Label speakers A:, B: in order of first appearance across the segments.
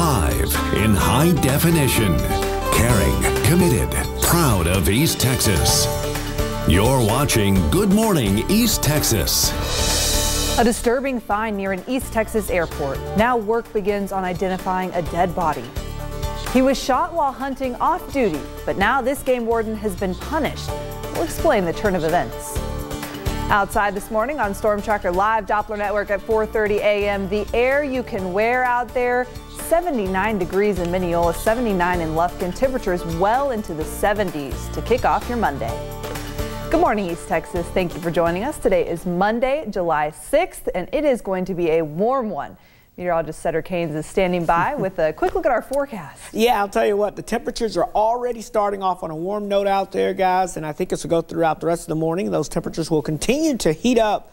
A: live in high definition. Caring, committed, proud of East Texas. You're watching Good Morning East Texas.
B: A disturbing find near an East Texas airport. Now work begins on identifying a dead body. He was shot while hunting off duty, but now this game warden has been punished. We'll explain the turn of events. Outside this morning on Storm Tracker Live Doppler Network at 4:30 a.m. The air you can wear out there. 79 degrees in Mineola, 79 in Lufkin. Temperatures well into the 70s to kick off your Monday. Good morning, East Texas. Thank you for joining us. Today is Monday, July 6th, and it is going to be a warm one. Meteorologist Cedric Haynes is standing by with a quick look at our forecast.
C: Yeah, I'll tell you what, the temperatures are already starting off on a warm note out there, guys, and I think as we go throughout the rest of the morning, those temperatures will continue to heat up.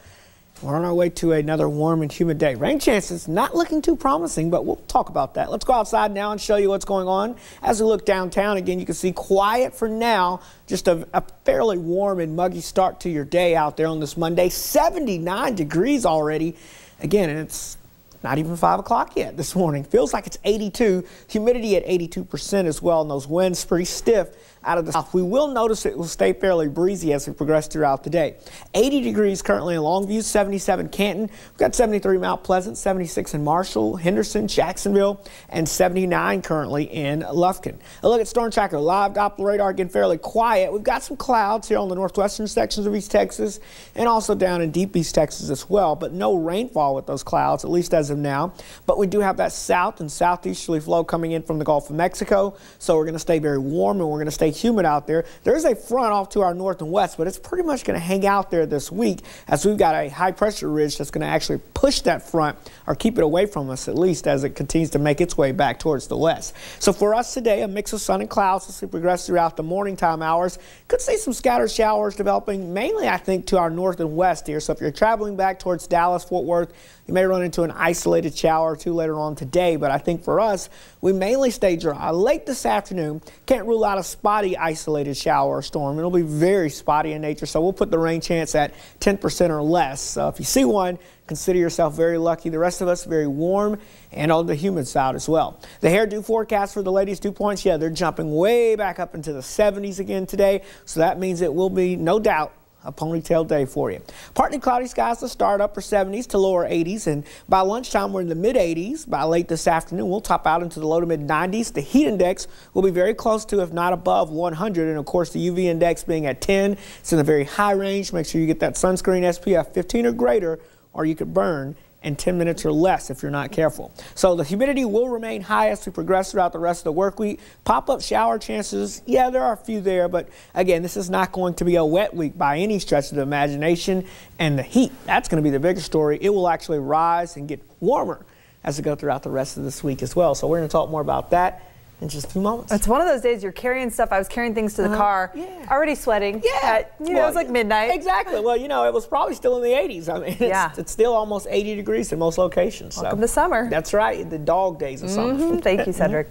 C: We're on our way to another warm and humid day. Rain chances not looking too promising, but we'll talk about that. Let's go outside now and show you what's going on. As we look downtown, again, you can see quiet for now. Just a fairly warm and muggy start to your day out there on this Monday. 79 degrees already. Again, and it's not even 5 o'clock yet this morning. Feels like it's 82. Humidity at 82% as well, and those winds pretty stiff out of the south. We will notice it will stay fairly breezy as we progress throughout the day. 80 degrees currently in Longview, 77 Canton. We've got 73 Mount Pleasant, 76 in Marshall, Henderson, Jacksonville, and 79 currently in Lufkin. A look at Storm Tracker Live Doppler radar, again fairly quiet. We've got some clouds here on the northwestern sections of East Texas and also down in deep East Texas as well, but no rainfall with those clouds, at least as of now. But we do have that south and southeasterly flow coming in from the Gulf of Mexico, so we're going to stay very warm and we're going to stay humid out there. There's a front off to our north and west, but it's pretty much going to hang out there this week as we've got a high pressure ridge that's going to actually push that front or keep it away from us, at least as it continues to make its way back towards the west. So for us today, a mix of sun and clouds as we progress throughout the morning time hours. Could see some scattered showers developing mainly, I think, to our north and west here. So if you're traveling back towards Dallas, Fort Worth, you may run into an isolated shower or two later on today, but I think for us, we mainly stay dry. Late this afternoon, can't rule out a spotty isolated shower or storm. It'll be very spotty in nature, so we'll put the rain chance at 10% or less. So if you see one, consider yourself very lucky. The rest of us very warm and on the humid side as well. The hairdo forecast for the ladies' dew points, yeah, they're jumping way back up into the 70s again today, so that means it will be, no doubt, a ponytail day for you. Partly cloudy skies to start, upper 70s to lower 80s, and by lunchtime we're in the mid 80s. By late this afternoon we'll top out into the low to mid 90s. The heat index will be very close to, if not above, 100, and of course the UV index being at 10. It's in a very high range. Make sure you get that sunscreen SPF 15 or greater, or you could burn in 10 minutes or less if you're not careful. So the humidity will remain high as we progress throughout the rest of the work week. Pop-up shower chances, yeah, there are a few there, but again, this is not going to be a wet week by any stretch of the imagination. And the heat, that's going to be the bigger story. It will actually rise and get warmer as we go throughout the rest of this week as well. So we're going to talk more about that in just a few moments.
B: It's one of those days you're carrying stuff. I was carrying things to the car, already sweating.
C: Yeah.
B: It was like midnight.
C: Exactly. Well, you know, it was probably still in the 80s. I mean, it's still almost 80 degrees in most locations.
B: Welcome to summer.
C: That's right. The dog days of summer.
B: Thank you, Cedric.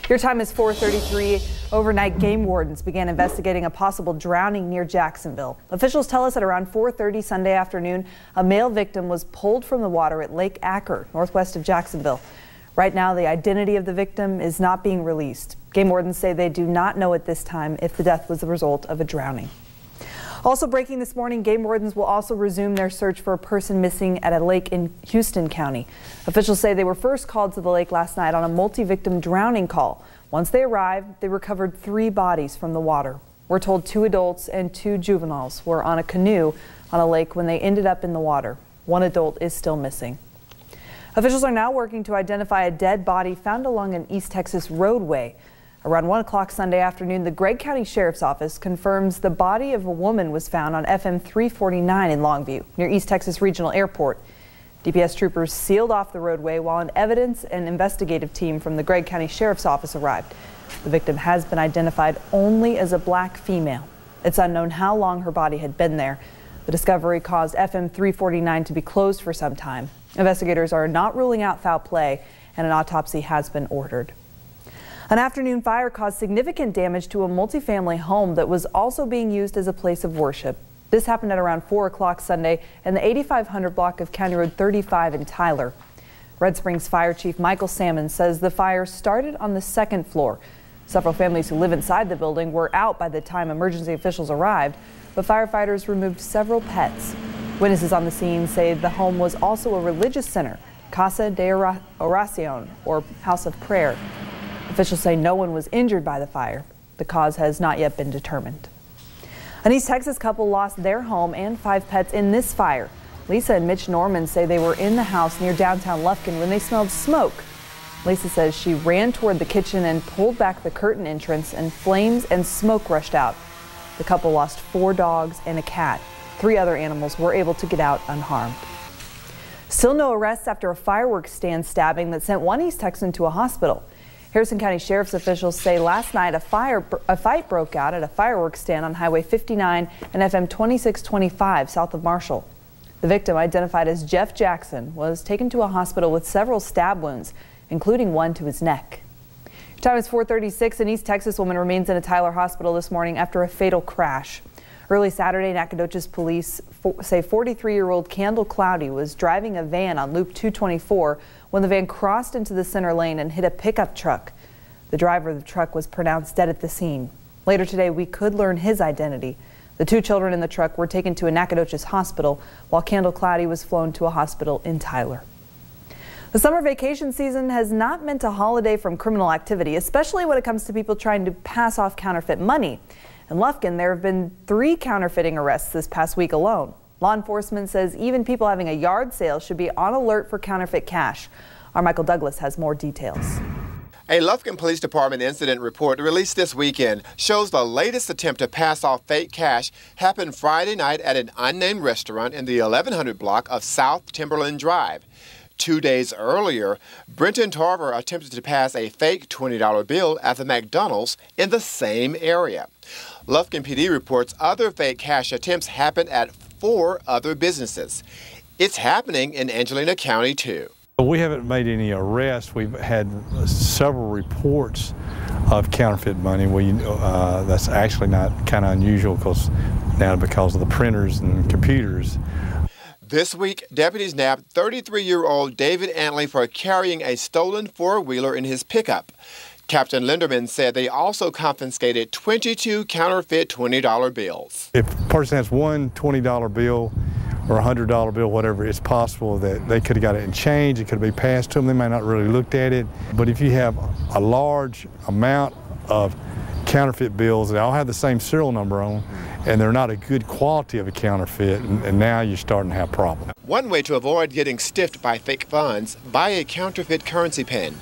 B: Your time is 4:33. Overnight, game wardens began investigating a possible drowning near Jacksonville. Officials tell us at around 4:30 Sunday afternoon, a male victim was pulled from the water at Lake Acker, northwest of Jacksonville. Right now, the identity of the victim is not being released. Game wardens say they do not know at this time if the death was the result of a drowning. Also breaking this morning, game wardens will also resume their search for a person missing at a lake in Houston County. Officials say they were first called to the lake last night on a multi-victim drowning call. Once they arrived, they recovered 3 bodies from the water. We're told 2 adults and 2 juveniles were on a canoe on a lake when they ended up in the water. 1 adult is still missing. Officials are now working to identify a dead body found along an East Texas roadway. Around 1 o'clock Sunday afternoon, the Gregg County Sheriff's Office confirms the body of a woman was found on FM 349 in Longview, near East Texas Regional Airport. DPS troopers sealed off the roadway while an evidence and investigative team from the Gregg County Sheriff's Office arrived. The victim has been identified only as a black female. It's unknown how long her body had been there. The discovery caused FM 349 to be closed for some time. Investigators are not ruling out foul play, and an autopsy has been ordered. An afternoon fire caused significant damage to a multifamily home that was also being used as a place of worship. This happened at around 4 o'clock Sunday in the 8500 block of County Road 35 in Tyler. Red Springs Fire Chief Michael Salmon says the fire started on the second floor. Several families who live inside the building were out by the time emergency officials arrived, but firefighters removed several pets. Witnesses on the scene say the home was also a religious center, Casa de Oración, or House of Prayer. Officials say no one was injured by the fire. The cause has not yet been determined. An East Texas couple lost their home and 5 pets in this fire. Lisa and Mitch Norman say they were in the house near downtown Lufkin when they smelled smoke. Lisa says she ran toward the kitchen and pulled back the curtain entrance, and flames and smoke rushed out. The couple lost 4 dogs and a cat. 3 other animals were able to get out unharmed. Still no arrests after a fireworks stand stabbing that sent one East Texan to a hospital. Harrison County Sheriff's officials say last night a fight broke out at a fireworks stand on Highway 59 and FM 2625 south of Marshall. The victim, identified as Jeff Jackson, was taken to a hospital with several stab wounds, including one to his neck. Time is 4:36. An East Texas woman remains in a Tyler hospital this morning after a fatal crash. Early Saturday, Nacogdoches police say 43-year-old Candle Cloudy was driving a van on Loop 224 when the van crossed into the center lane and hit a pickup truck. The driver of the truck was pronounced dead at the scene. Later today, we could learn his identity. The 2 children in the truck were taken to a Nacogdoches hospital, while Candle Cloudy was flown to a hospital in Tyler. The summer vacation season has not meant a holiday from criminal activity, especially when it comes to people trying to pass off counterfeit money. In Lufkin, there have been 3 counterfeiting arrests this past week alone. Law enforcement says even people having a yard sale should be on alert for counterfeit cash. Our Michael Douglas has more details.
D: A Lufkin Police Department incident report released this weekend shows the latest attempt to pass off fake cash happened Friday night at an unnamed restaurant in the 1100 block of South Timberland Drive. 2 days earlier, Brenton Tarver attempted to pass a fake $20 bill at the McDonald's in the same area. Lufkin PD reports other fake cash attempts happened at 4 other businesses. It's happening in Angelina County, too.
E: We haven't made any arrests. We've had several reports of counterfeit money. That's actually not kind of unusual because of the printers and computers.
D: This week, deputies nabbed 33-year-old David Antley for carrying a stolen 4-wheeler in his pickup. Captain Linderman said they also confiscated 22 counterfeit $20 bills.
E: If a person has one $20 bill or a $100 bill, whatever, it's possible that they could have got it in change. It could be passed to them. They may not really looked at it. But if you have a large amount of counterfeit bills, they all have the same serial number on, and they're not a good quality of a counterfeit, and now you're starting to have problems.
D: One way to avoid getting stiffed by fake funds, buy a counterfeit currency pen.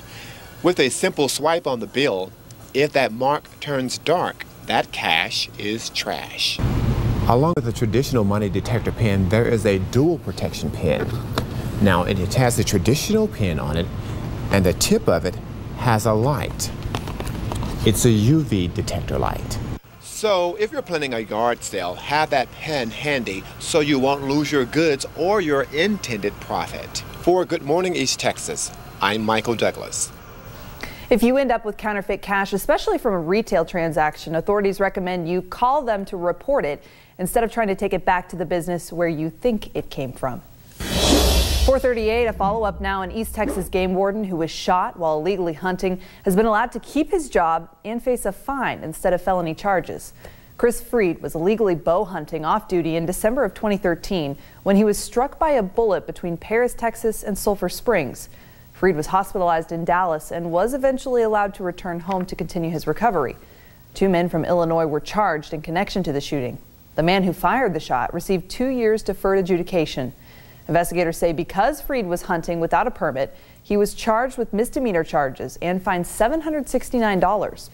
D: With a simple swipe on the bill, if that mark turns dark, that cash is trash.
F: Along with the traditional money detector pen, there is a dual protection pen. Now, it has the traditional pen on it, and the tip of it has a light. It's a UV detector light.
D: So, if you're planning a yard sale, have that pen handy so you won't lose your goods or your intended profit. For Good Morning East Texas, I'm Michael Douglas.
B: If you end up with counterfeit cash, especially from a retail transaction, authorities recommend you call them to report it instead of trying to take it back to the business where you think it came from. 4:38, a follow-up now. An East Texas game warden who was shot while illegally hunting has been allowed to keep his job and face a fine instead of felony charges. Chris Freed was illegally bow hunting off duty in December of 2013 when he was struck by a bullet between Paris, Texas and Sulphur Springs. Freed was hospitalized in Dallas and was eventually allowed to return home to continue his recovery. 2 men from Illinois were charged in connection to the shooting. The man who fired the shot received 2 years deferred adjudication. Investigators say because Freed was hunting without a permit, he was charged with misdemeanor charges and fined $769.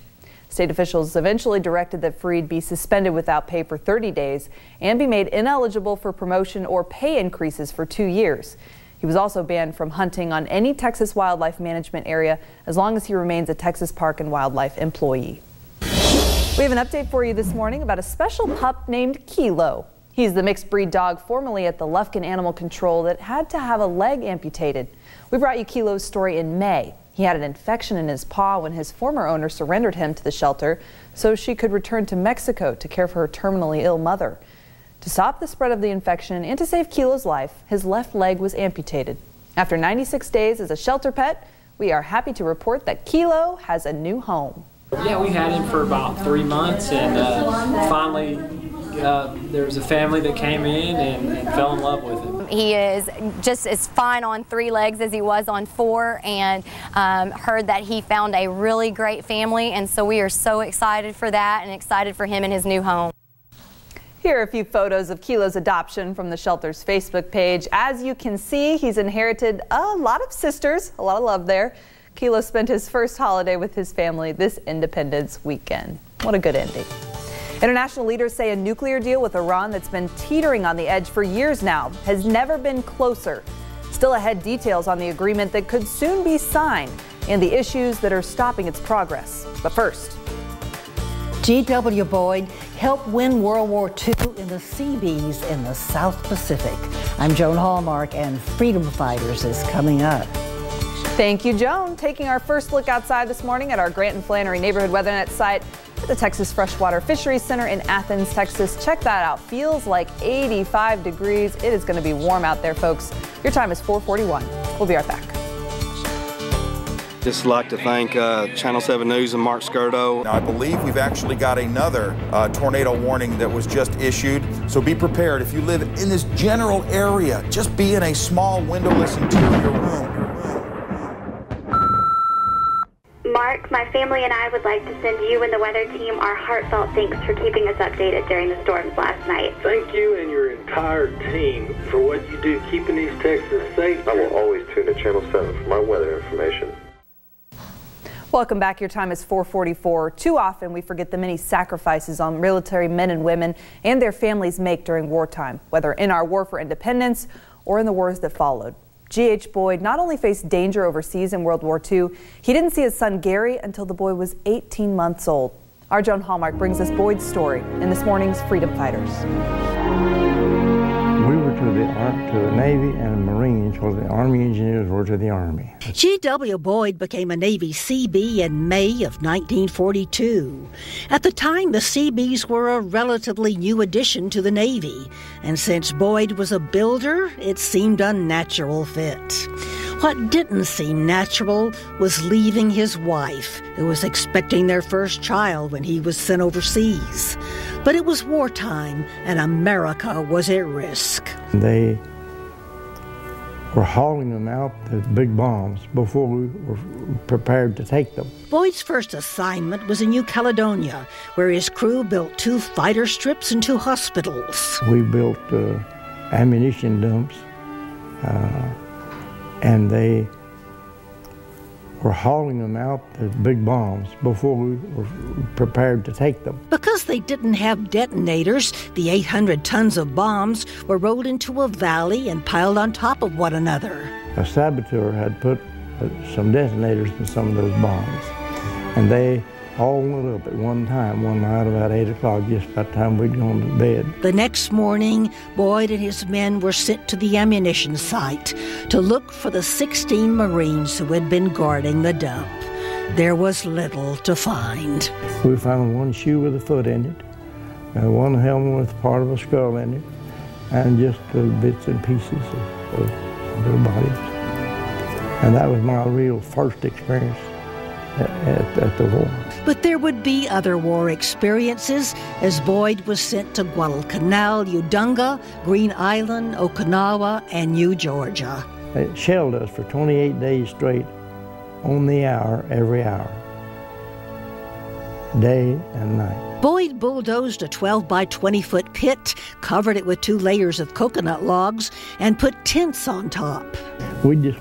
B: State officials eventually directed that Freed be suspended without pay for 30 days and be made ineligible for promotion or pay increases for 2 years. He was also banned from hunting on any Texas wildlife management area as long as he remains a Texas Park and Wildlife employee. We have an update for you this morning about a special pup named Kilo. He's the mixed breed dog formerly at the Lufkin Animal Control that had to have a leg amputated. We brought you Kilo's story in May. He had an infection in his paw when his former owner surrendered him to the shelter so she could return to Mexico to care for her terminally ill mother. To stop the spread of the infection and to save Kilo's life, his left leg was amputated. After 96 days as a shelter pet, we are happy to report that Kilo has a new home.
G: Yeah, we had him for about 3 months, and finally there was a family that came in and fell in love with him.
H: He is just as fine on 3 legs as he was on 4, and heard that he found a really great family, and so we are so excited for that and excited for him and his new home.
B: Here are a few photos of Kilo's adoption from the shelter's Facebook page. As you can see, he's inherited a lot of sisters, a lot of love there. Kilo spent his first holiday with his family this Independence weekend. What a good ending. International leaders say a nuclear deal with Iran that's been teetering on the edge for years now has never been closer. Still ahead, details on the agreement that could soon be signed and the issues that are stopping its progress. But first,
I: G.W. Boyd helped win World War II in the Seabees in the South Pacific. I'm Joan Hallmark, and Freedom Fighters is coming up.
B: Thank you, Joan. Taking our first look outside this morning at our Grant and Flannery Neighborhood WeatherNet site at the Texas Freshwater Fisheries Center in Athens, Texas. Check that out. Feels like 85 degrees. It is going to be warm out there, folks. Your time is 4:41. We'll be right back.
J: Just like to thank Channel 7 News and Mark Skirdo.
K: Now, I believe we've actually got another tornado warning that was just issued. So be prepared. If you live in this general area, just be in a small windowless interior room.
L: Mark, my family and I would like to send you and the weather team our heartfelt thanks for keeping us updated during the storms last night.
M: Thank you and your entire team for what you do keeping East Texas safe.
N: I will always tune to Channel 7 for my weather information.
B: Welcome back. Your time is 4:44. Too often we forget the many sacrifices our military men and women and their families make during wartime, whether in our war for independence or in the wars that followed. G.H. Boyd not only faced danger overseas in World War II, he didn't see his son Gary until the boy was 18 months old. Our Joan Hallmark brings us Boyd's story in this morning's Freedom Fighters.
O: We were to the Navy and Marines, while the Army engineers were to the Army.
I: G.W. Boyd became a Navy Seabee in May of 1942. At the time, the Seabees were a relatively new addition to the Navy, and since Boyd was a builder, it seemed a natural fit. What didn't seem natural was leaving his wife, who was expecting their first child when he was sent overseas. But it was wartime, and America was at risk.
O: They were hauling them out, the big bombs, before we were prepared to take them.
I: Boyd's first assignment was in New Caledonia, where his crew built 2 fighter strips and 2 hospitals.
O: We built ammunition dumps, and they were hauling them out, the big bombs, before we were prepared to take them.
I: Because they didn't have detonators, the 800 tons of bombs were rolled into a valley and piled on top of one another.
O: A saboteur had put some detonators in some of those bombs, and they all went up at one time, one night about 8 o'clock, just about the time we'd gone to bed.
I: The next morning, Boyd and his men were sent to the ammunition site to look for the 16 Marines who had been guarding the dump. There was little to find.
O: We found 1 shoe with a foot in it, 1 helmet with part of a skull in it, and just little bits and pieces of their bodies. And that was my real first experience at the war.
I: But there would be other war experiences as Boyd was sent to Guadalcanal, Udunga, Green Island, Okinawa, and New Georgia.
O: They shelled us for 28 days straight, on the hour, every hour, day and night.
I: Boyd bulldozed a 12 by 20 foot pit, covered it with 2 layers of coconut logs, and put tents on top.
O: We just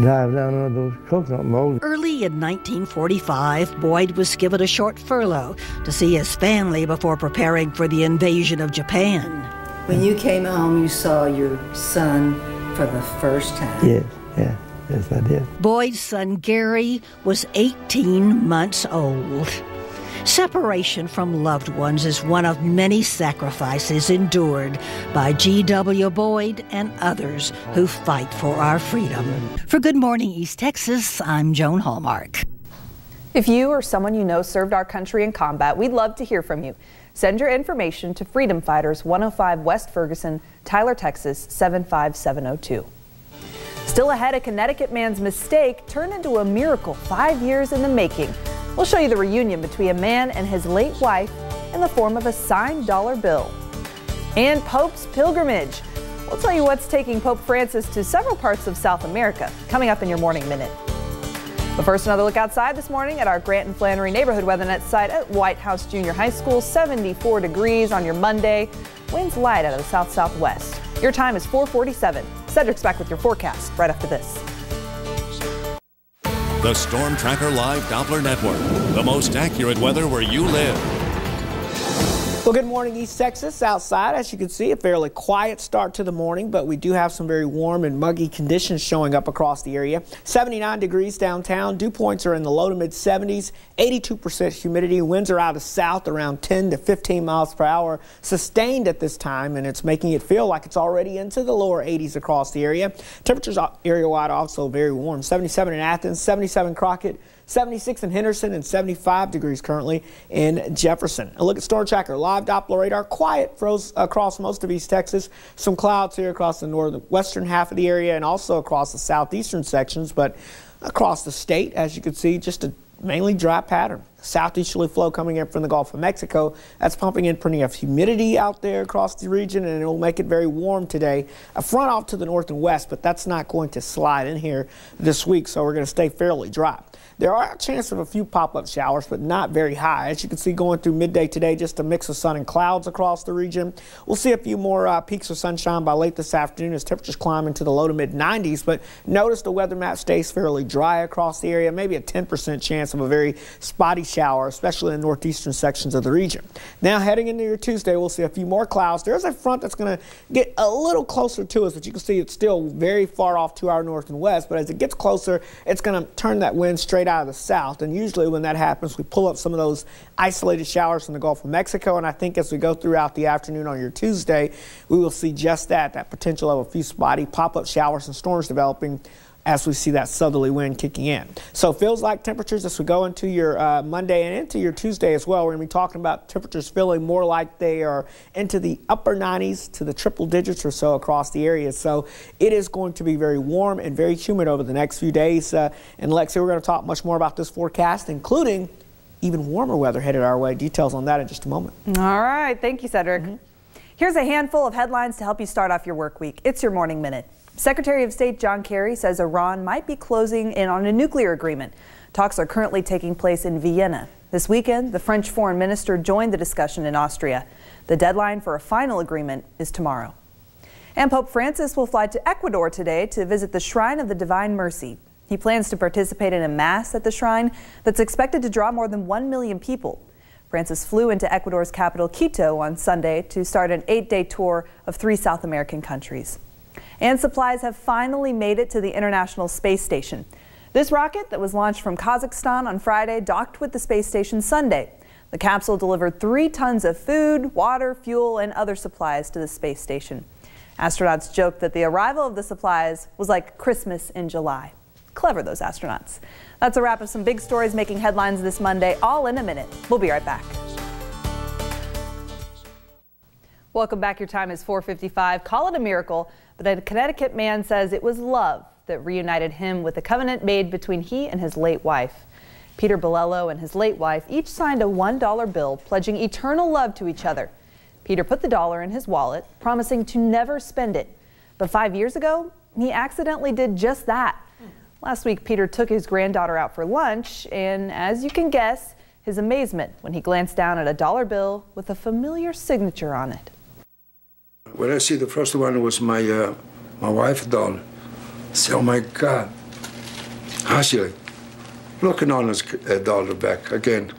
O: dive down under those coconut logs.
I: Early in 1945, Boyd was given a short furlough to see his family before preparing for the invasion of Japan.
P: When you came home, you saw your son for the first time.
O: Yes, I did.
I: Boyd's son Gary was 18 months old. Separation from loved ones is one of many sacrifices endured by G.W. Boyd and others who fight for our freedom. For Good Morning East Texas, I'm Joan Hallmark.
B: If you or someone you know served our country in combat, we'd love to hear from you. Send your information to Freedom Fighters, 105 West Ferguson, Tyler, Texas, 75702. Still ahead, a Connecticut man's mistake turned into a miracle 5 years in the making. We'll show you the reunion between a man and his late wife in the form of a signed dollar bill. And Pope's pilgrimage. We'll tell you what's taking Pope Francis to several parts of South America, coming up in your Morning Minute. But first, another look outside this morning at our Grant and Flannery Neighborhood Weather Net site at White House Junior High School. 74 degrees on your Monday. Winds light out of the south-southwest. Your time is 4:47. Cedric's back with your forecast right after this.
A: The Storm Tracker Live Doppler Network. The most accurate weather where you live.
C: Well, good morning, East Texas. Outside, as you can see, a fairly quiet start to the morning, but we do have some very warm and muggy conditions showing up across the area. 79 degrees downtown. Dew points are in the low to mid 70s. 82% humidity. Winds are out of south around 10 to 15 miles per hour, sustained at this time, and it's making it feel like it's already into the lower 80s across the area. Temperatures area-wide also very warm. 77 in Athens, 77 Crockett, 76 in Henderson, and 75 degrees currently in Jefferson. A look at Storm Tracker Live Doppler radar. Quiet froze across most of East Texas. Some clouds here across the northwestern half of the area and also across the southeastern sections, but across the state, as you can see, just a mainly dry pattern. Southeasterly flow coming in from the Gulf of Mexico. That's pumping in plenty of humidity out there across the region, and it will make it very warm today. A front off to the north and west, but that's not going to slide in here this week, so we're going to stay fairly dry. There are a chance of a few pop-up showers, but not very high. As you can see, going through midday today, just a mix of sun and clouds across the region. We'll see a few more peaks of sunshine by late this afternoon as temperatures climb into the low to mid 90s. But notice the weather map stays fairly dry across the area. Maybe a 10% chance of a very spotty shower, especially in the northeastern sections of the region. Now, heading into your Tuesday, we'll see a few more clouds. There's a front that's going to get a little closer to us, but you can see it's still very far off to our north and west. But as it gets closer, it's going to turn that wind straight out of the south, and usually when that happens, we pull up some of those isolated showers from the Gulf of Mexico, and I think as we go throughout the afternoon on your Tuesday, we will see just that potential of a few spotty pop-up showers and storms developing as we see that southerly wind kicking in. So it feels like temperatures as we go into your Monday and into your Tuesday as well. We're going to be talking about temperatures feeling more like they are into the upper 90s to the triple digits or so across the area. So it is going to be very warm and very humid over the next few days. And Lexie, we're going to talk much more about this forecast, including even warmer weather headed our way. Details on that in just a moment.
B: All right. Thank you, Cedric. Here's a handful of headlines to help you start off your work week. It's your Morning Minute. Secretary of State John Kerry says Iran might be closing in on a nuclear agreement. Talks are currently taking place in Vienna. This weekend, the French foreign minister joined the discussion in Austria. The deadline for a final agreement is tomorrow. And Pope Francis will fly to Ecuador today to visit the Shrine of the Divine Mercy. He plans to participate in a mass at the shrine that's expected to draw more than 1 million people. Francis flew into Ecuador's capital, Quito, on Sunday to start an 8-day tour of 3 South American countries. And supplies have finally made it to the International Space Station. This rocket that was launched from Kazakhstan on Friday docked with the space station Sunday. The capsule delivered 3 tons of food, water, fuel, and other supplies to the space station. Astronauts joked that the arrival of the supplies was like Christmas in July. Clever, those astronauts. That's a wrap of some big stories making headlines this Monday, all in a minute. We'll be right back. Welcome back. Your time is 4:55. Call it a miracle, but a Connecticut man says it was love that reunited him with a covenant made between he and his late wife. Peter Bolello and his late wife each signed a $1 bill pledging eternal love to each other. Peter put the dollar in his wallet, promising to never spend it. But 5 years ago, he accidentally did just that. Last week, Peter took his granddaughter out for lunch, and as you can guess, his amazement when he glanced down at a dollar bill with a familiar signature on it.
Q: When I see the first one was my wife's doll, I say, oh my God. Actually, looking on his dollar back again.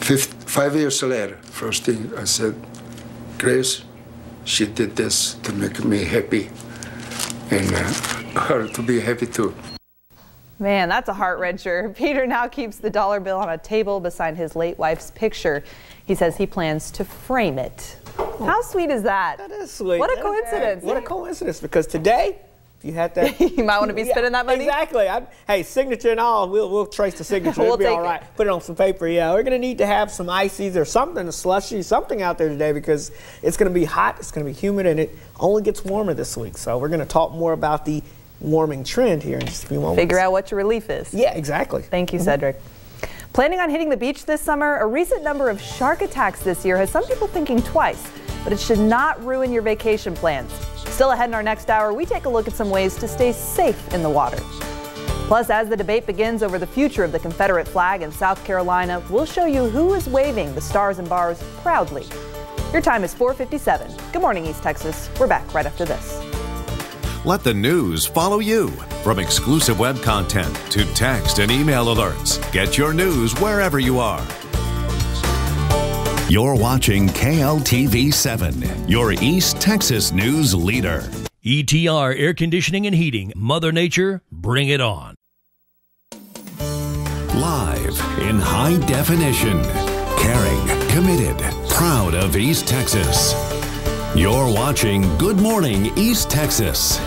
Q: 5 years later, first thing I said, Grace, she did this to make me happy, and her to be happy too.
B: Man, that's a heart-wrencher. Peter now keeps the dollar bill on a table beside his late wife's picture. He says he plans to frame it. How sweet is that?
C: That is sweet.
B: What a coincidence.
C: What a coincidence, because today, If you had that,
B: you might want to be spending that money.
C: Exactly. Hey, signature and all, we'll trace the signature. It'll be all right. Put it on some paper. Yeah, we're going to need to have some ices or something, a slushy, something out there today because it's going to be hot, it's going to be humid, and it only gets warmer this week. So we're going to talk more about the warming trend here in just a few moments.
B: Figure out what your relief is.
C: Yeah, exactly.
B: Thank you, Cedric. Planning on hitting the beach this summer? A recent number of shark attacks this year has some people thinking twice, but it should not ruin your vacation plans. Still ahead in our next hour, we take a look at some ways to stay safe in the water. Plus, as the debate begins over the future of the Confederate flag in South Carolina, we'll show you who is waving the stars and bars proudly. Your time is 4:57. Good morning, East Texas. We're back right after this.
A: Let the news follow you. From exclusive web content to text and email alerts, get your news wherever you are. You're watching KLTV 7, your East Texas news leader.
R: ETR Air Conditioning and Heating. Mother Nature, bring it on.
A: Live in high definition. Caring, committed, proud of East Texas. You're watching Good Morning East Texas.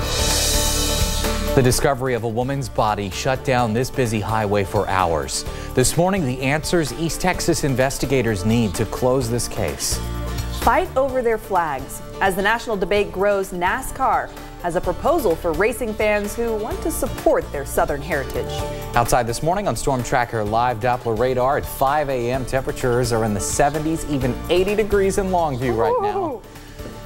S: The discovery of a woman's body shut down this busy highway for hours. This morning, the answers East Texas investigators need to close this case.
B: Fight over their flags. As the national debate grows, NASCAR has a proposal for racing fans who want to support their Southern heritage.
S: Outside this morning on Storm Tracker Live Doppler radar at 5 a.m., temperatures are in the 70s, even 80 degrees in Longview right now.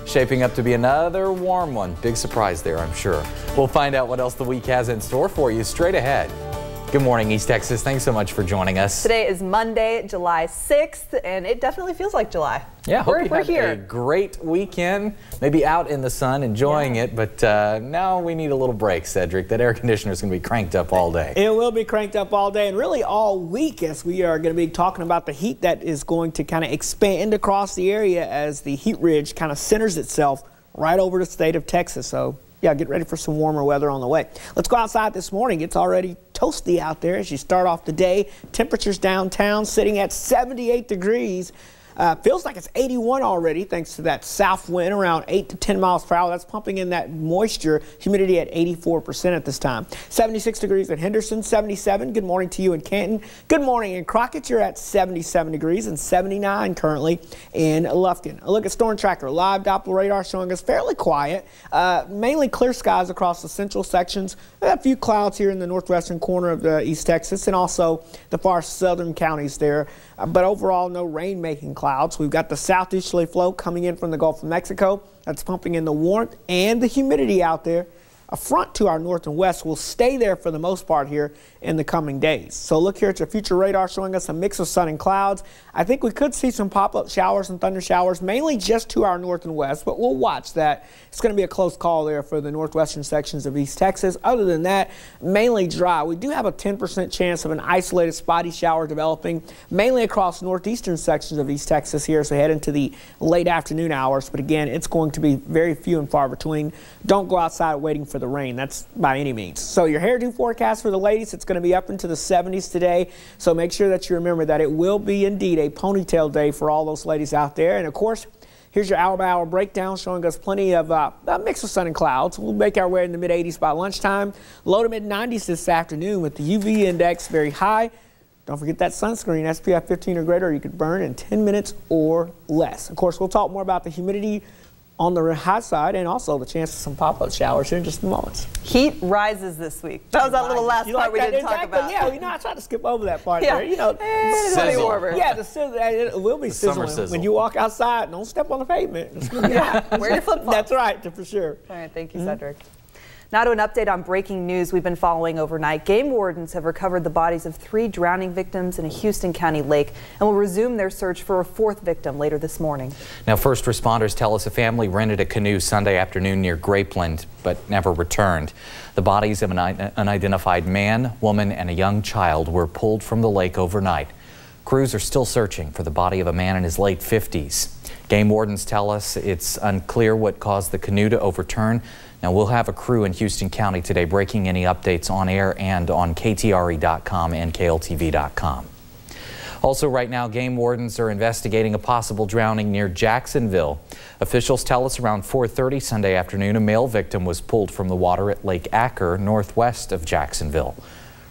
S: Shaping up to be another warm one. Big surprise there, I'm sure. We'll find out what else the week has in store for you straight ahead. Good morning, East Texas. Thanks so much for joining us.
B: Today is Monday, July 6th, and it definitely feels like July.
S: Yeah, hope you had
B: here.
S: A great weekend. Maybe out in the sun, enjoying it, but now we need a little break, Cedric. That air conditioner is going to be cranked up all day.
C: It will be cranked up all day and really all week, as we are going to be talking about the heat that is going to kind of expand across the area as the heat ridge kind of centers itself right over the state of Texas. So yeah, get ready for some warmer weather on the way. Let's go outside this morning. It's already toasty out there as you start off the day. Temperatures downtown sitting at 78 degrees. Feels like it's 81 already thanks to that south wind around 8 to 10 miles per hour. That's pumping in that moisture, humidity at 84% at this time. 76 degrees at Henderson, 77. Good morning to you in Canton. Good morning in Crockett. You're at 77 degrees and 79 currently in Lufkin. A look at Storm Tracker. Live Doppler radar showing us fairly quiet. Mainly clear skies across the central sections. A few clouds here in the northwestern corner of East Texas and also the far southern counties there. But overall, no rain-making clouds. We've got the southeasterly flow coming in from the Gulf of Mexico. That's pumping in the warmth and the humidity out there. A front to our north and west will stay there for the most part here in the coming days. So look here at your future radar showing us a mix of sun and clouds. I think we could see some pop-up showers and thunder showers, mainly just to our north and west, but we'll watch that. It's going to be a close call there for the northwestern sections of East Texas. Other than that, mainly dry. We do have a 10% chance of an isolated spotty shower developing, mainly across northeastern sections of East Texas here, so head into the late afternoon hours. But again, it's going to be very few and far between. Don't go outside waiting for the rain. That's by any means. So your hairdo forecast for the ladies, it's going to be up into the 70s today. So make sure that you remember that it will be indeed a ponytail day for all those ladies out there. And of course, here's your hour-by-hour breakdown showing us plenty of a mix of sun and clouds. We'll make our way in the mid-80s by lunchtime. Low to mid-90s this afternoon with the UV index very high. Don't forget that sunscreen, SPF 15 or greater, you could burn in 10 minutes or less. Of course, we'll talk more about the humidity on the high side and also the chance of some pop-up showers here in just a moment.
B: Heat rises this week. That was that little last part we didn't talk about.
C: Yeah, I tried to skip over that part there. You know,
B: it's warmer.
C: Yeah, the sizzle, it will be sizzling. When you walk outside, don't step on the pavement. It's gonna be hot.
B: Wear your flip-flops.
C: That's right, for sure.
B: All right, thank you, Cedric. Now to an update on breaking news we've been following overnight. Game wardens have recovered the bodies of 3 drowning victims in a Houston County lake and will resume their search for a 4th victim later this morning.
S: Now, first responders tell us a family rented a canoe Sunday afternoon near Grapeland but never returned. The bodies of an unidentified man, woman, and a young child were pulled from the lake overnight. Crews are still searching for the body of a man in his late 50s. Game wardens tell us it's unclear what caused the canoe to overturn. Now, we'll have a crew in Houston County today breaking any updates on air and on KTRE.com and KLTV.com. Also right now, game wardens are investigating a possible drowning near Jacksonville. Officials tell us around 4:30 Sunday afternoon, a male victim was pulled from the water at Lake Acker, northwest of Jacksonville.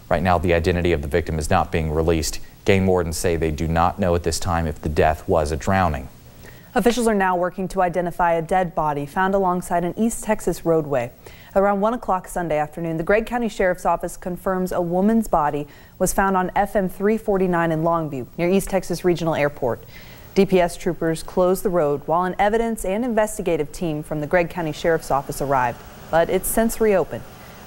S: Right now, the identity of the victim is not being released. Game wardens say they do not know at this time if the death was a drowning.
B: Officials are now working to identify a dead body found alongside an East Texas roadway. Around 1 o'clock Sunday afternoon, the Gregg County Sheriff's Office confirms a woman's body was found on FM 349 in Longview, near East Texas Regional Airport. DPS troopers closed the road while an evidence and investigative team from the Gregg County Sheriff's Office arrived, but it's since reopened.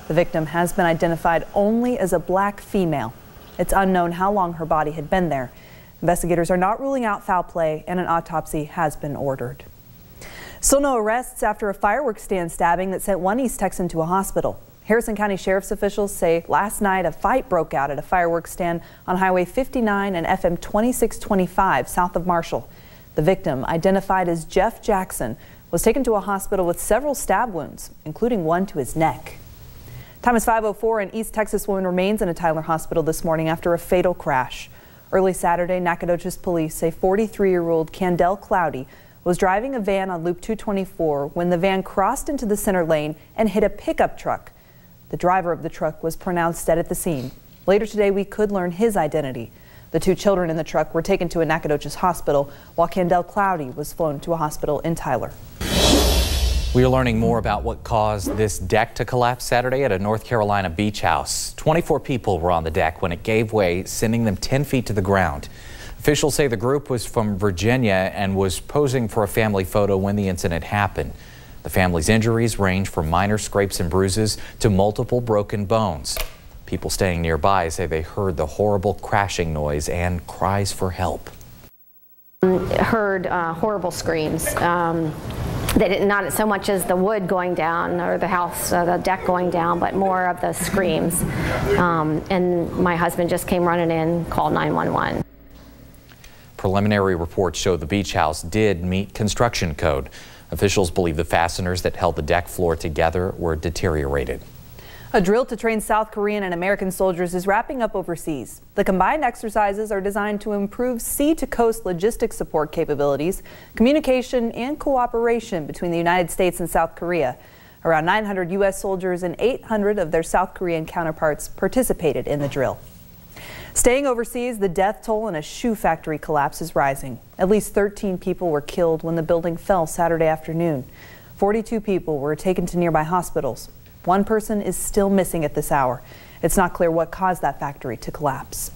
B: The victim has been identified only as a black female. It's unknown how long her body had been there. Investigators are not ruling out foul play, and an autopsy has been ordered. Still no arrests after a fireworks stand stabbing that sent one East Texan to a hospital. Harrison County Sheriff's officials say last night a fight broke out at a fireworks stand on Highway 59 and FM 2625 south of Marshall. The victim, identified as Jeff Jackson, was taken to a hospital with several stab wounds, including one to his neck. Time is 5:04. An East Texas woman remains in a Tyler hospital this morning after a fatal crash. Early Saturday, Nacogdoches police say 43-year-old Candell Cloudy was driving a van on Loop 224 when the van crossed into the center lane and hit a pickup truck. The driver of the truck was pronounced dead at the scene. Later today, we could learn his identity. The two children in the truck were taken to a Nacogdoches hospital, while Candell Cloudy was flown to a hospital in Tyler.
S: We are learning more about what caused this deck to collapse Saturday at a North Carolina beach house. 24 people were on the deck when it gave way, sending them 10 feet to the ground. Officials say the group was from Virginia and was posing for a family photo when the incident happened. The family's injuries range from minor scrapes and bruises to multiple broken bones. People staying nearby say they heard the horrible crashing noise and cries for help.
T: Heard horrible screams. Not so much as the wood going down or the house, the deck going down, but more of the screams. And my husband just came running in, called 911.
S: Preliminary reports show the beach house did meet construction code. Officials believe the fasteners that held the deck floor together were deteriorated.
B: A drill to train South Korean and American soldiers is wrapping up overseas. The combined exercises are designed to improve sea-to-coast logistics support capabilities, communication, and cooperation between the United States and South Korea. Around 900 U.S. soldiers and 800 of their South Korean counterparts participated in the drill. Staying overseas, the death toll in a shoe factory collapse is rising. At least 13 people were killed when the building fell Saturday afternoon. 42 people were taken to nearby hospitals. One person is still missing at this hour. It's not clear what caused that factory to collapse.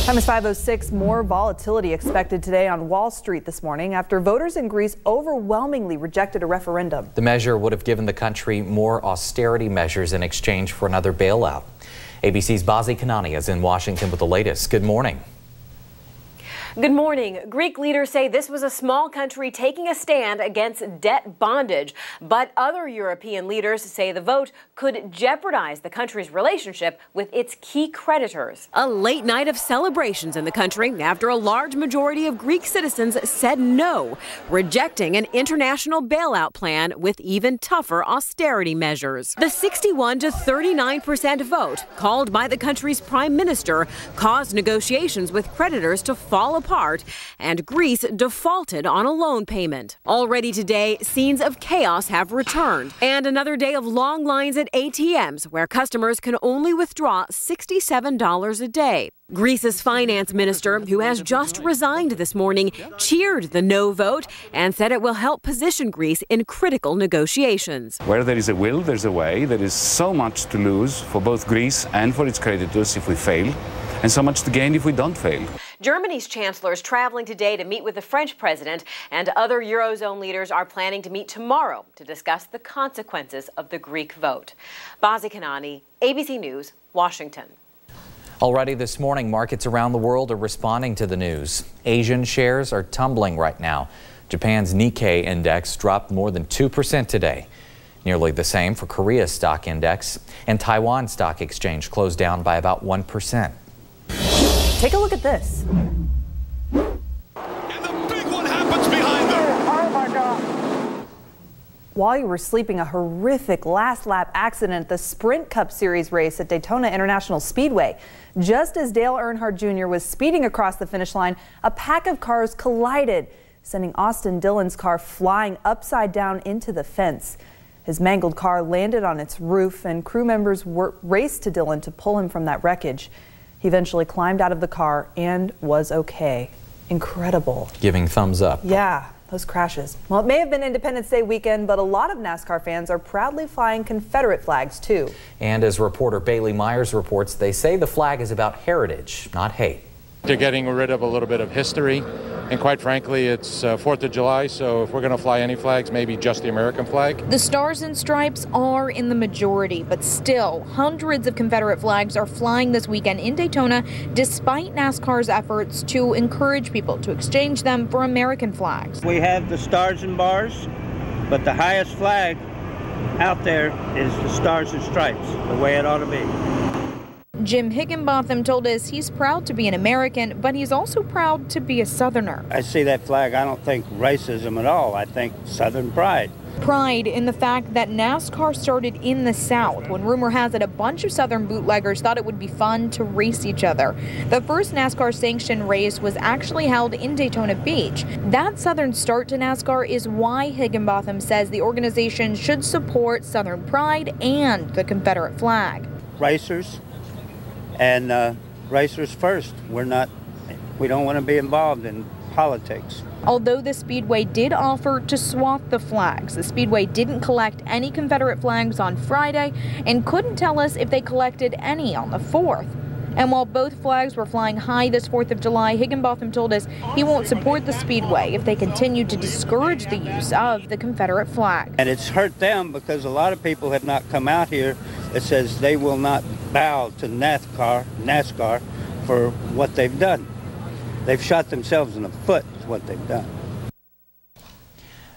B: Time is 5:06. More volatility expected today on Wall Street this morning after voters in Greece overwhelmingly rejected a referendum.
S: The measure would have given the country more austerity measures in exchange for another bailout. ABC's Bazi Kanani is in Washington with the latest. Good morning.
U: Good morning. Greek leaders say this was a small country taking a stand against debt bondage, but other European leaders say the vote could jeopardize the country's relationship with its key creditors. A late night of celebrations in the country after a large majority of Greek citizens said no, rejecting an international bailout plan with even tougher austerity measures. The 61 to 39% vote called by the country's prime minister caused negotiations with creditors to fall apart, and Greece defaulted on a loan payment. Already today, scenes of chaos have returned, and another day of long lines at ATMs where customers can only withdraw $67 a day. Greece's finance minister, who has just resigned this morning, cheered the no vote and said it will help position Greece in critical negotiations.
V: Where there is a will, there's a way. There is so much to lose for both Greece and for its creditors if we fail, and so much to gain if we don't fail.
U: Germany's chancellor is traveling today to meet with the French president, and other Eurozone leaders are planning to meet tomorrow to discuss the consequences of the Greek vote. Bazi Kanani, ABC News, Washington.
S: Already this morning, markets around the world are responding to the news. Asian shares are tumbling right now. Japan's Nikkei index dropped more than 2% today. Nearly the same for Korea's stock index, and Taiwan Stock Exchange closed down by about 1%.
B: Take a look at this. While you were sleeping, a horrific last lap accident at the Sprint Cup Series race at Daytona International Speedway. Just as Dale Earnhardt Jr. was speeding across the finish line, a pack of cars collided, sending Austin Dillon's car flying upside down into the fence. His mangled car landed on its roof, and crew members raced to Dillon to pull him from that wreckage. He eventually climbed out of the car and was okay. Incredible.
S: Giving thumbs up.
B: Yeah. Those crashes. Well, it may have been Independence Day weekend, but a lot of NASCAR fans are proudly flying Confederate flags, too.
S: And as reporter Bailey Myers reports, they say the flag is about heritage, not hate.
E: They're getting rid of a little bit of history, and quite frankly, it's 4th of July, so if we're going to fly any flags, maybe just the American flag.
F: The Stars and Stripes are in the majority, but still, hundreds of Confederate flags are flying this weekend in Daytona, despite NASCAR's efforts to encourage people to exchange them for American flags.
W: We have the Stars and Bars, but the highest flag out there is the Stars and Stripes, the way it ought to be.
F: Jim Higginbotham told us he's proud to be an American, but he's also proud to be a Southerner.
W: I see that flag, I don't think racism at all. I think Southern pride.
F: Pride in the fact that NASCAR started in the South, when rumor has it a bunch of Southern bootleggers thought it would be fun to race each other. The first NASCAR sanctioned race was actually held in Daytona Beach. That Southern start to NASCAR is why Higginbotham says the organization should support Southern pride and the Confederate flag.
W: Racers. And racers first. We don't want to be involved in politics.
F: Although the Speedway did offer to swap the flags, the Speedway didn't collect any Confederate flags on Friday and couldn't tell us if they collected any on the 4th. And while both flags were flying high this 4th of July, Higginbotham told us he won't support the Speedway if they continue to discourage the use of the Confederate flag.
W: And it's hurt them because a lot of people have not come out here that says they will not bow to NASCAR for what they've done. They've shot themselves in the foot is what they've done.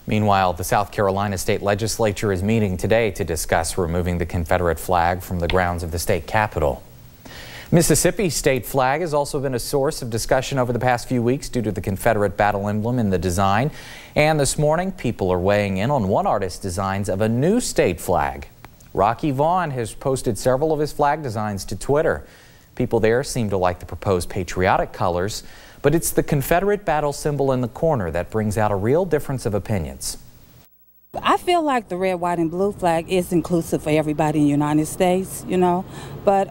S: Meanwhile, the South Carolina State Legislature is meeting today to discuss removing the Confederate flag from the grounds of the state capitol. Mississippi's state flag has also been a source of discussion over the past few weeks due to the Confederate battle emblem in the design. And this morning, people are weighing in on one artist's designs of a new state flag. Rocky Vaughn has posted several of his flag designs to Twitter. People there seem to like the proposed patriotic colors, but it's the Confederate battle symbol in the corner that brings out a real difference of opinions.
X: I feel like the red, white, and blue flag is inclusive for everybody in the United States, you know, but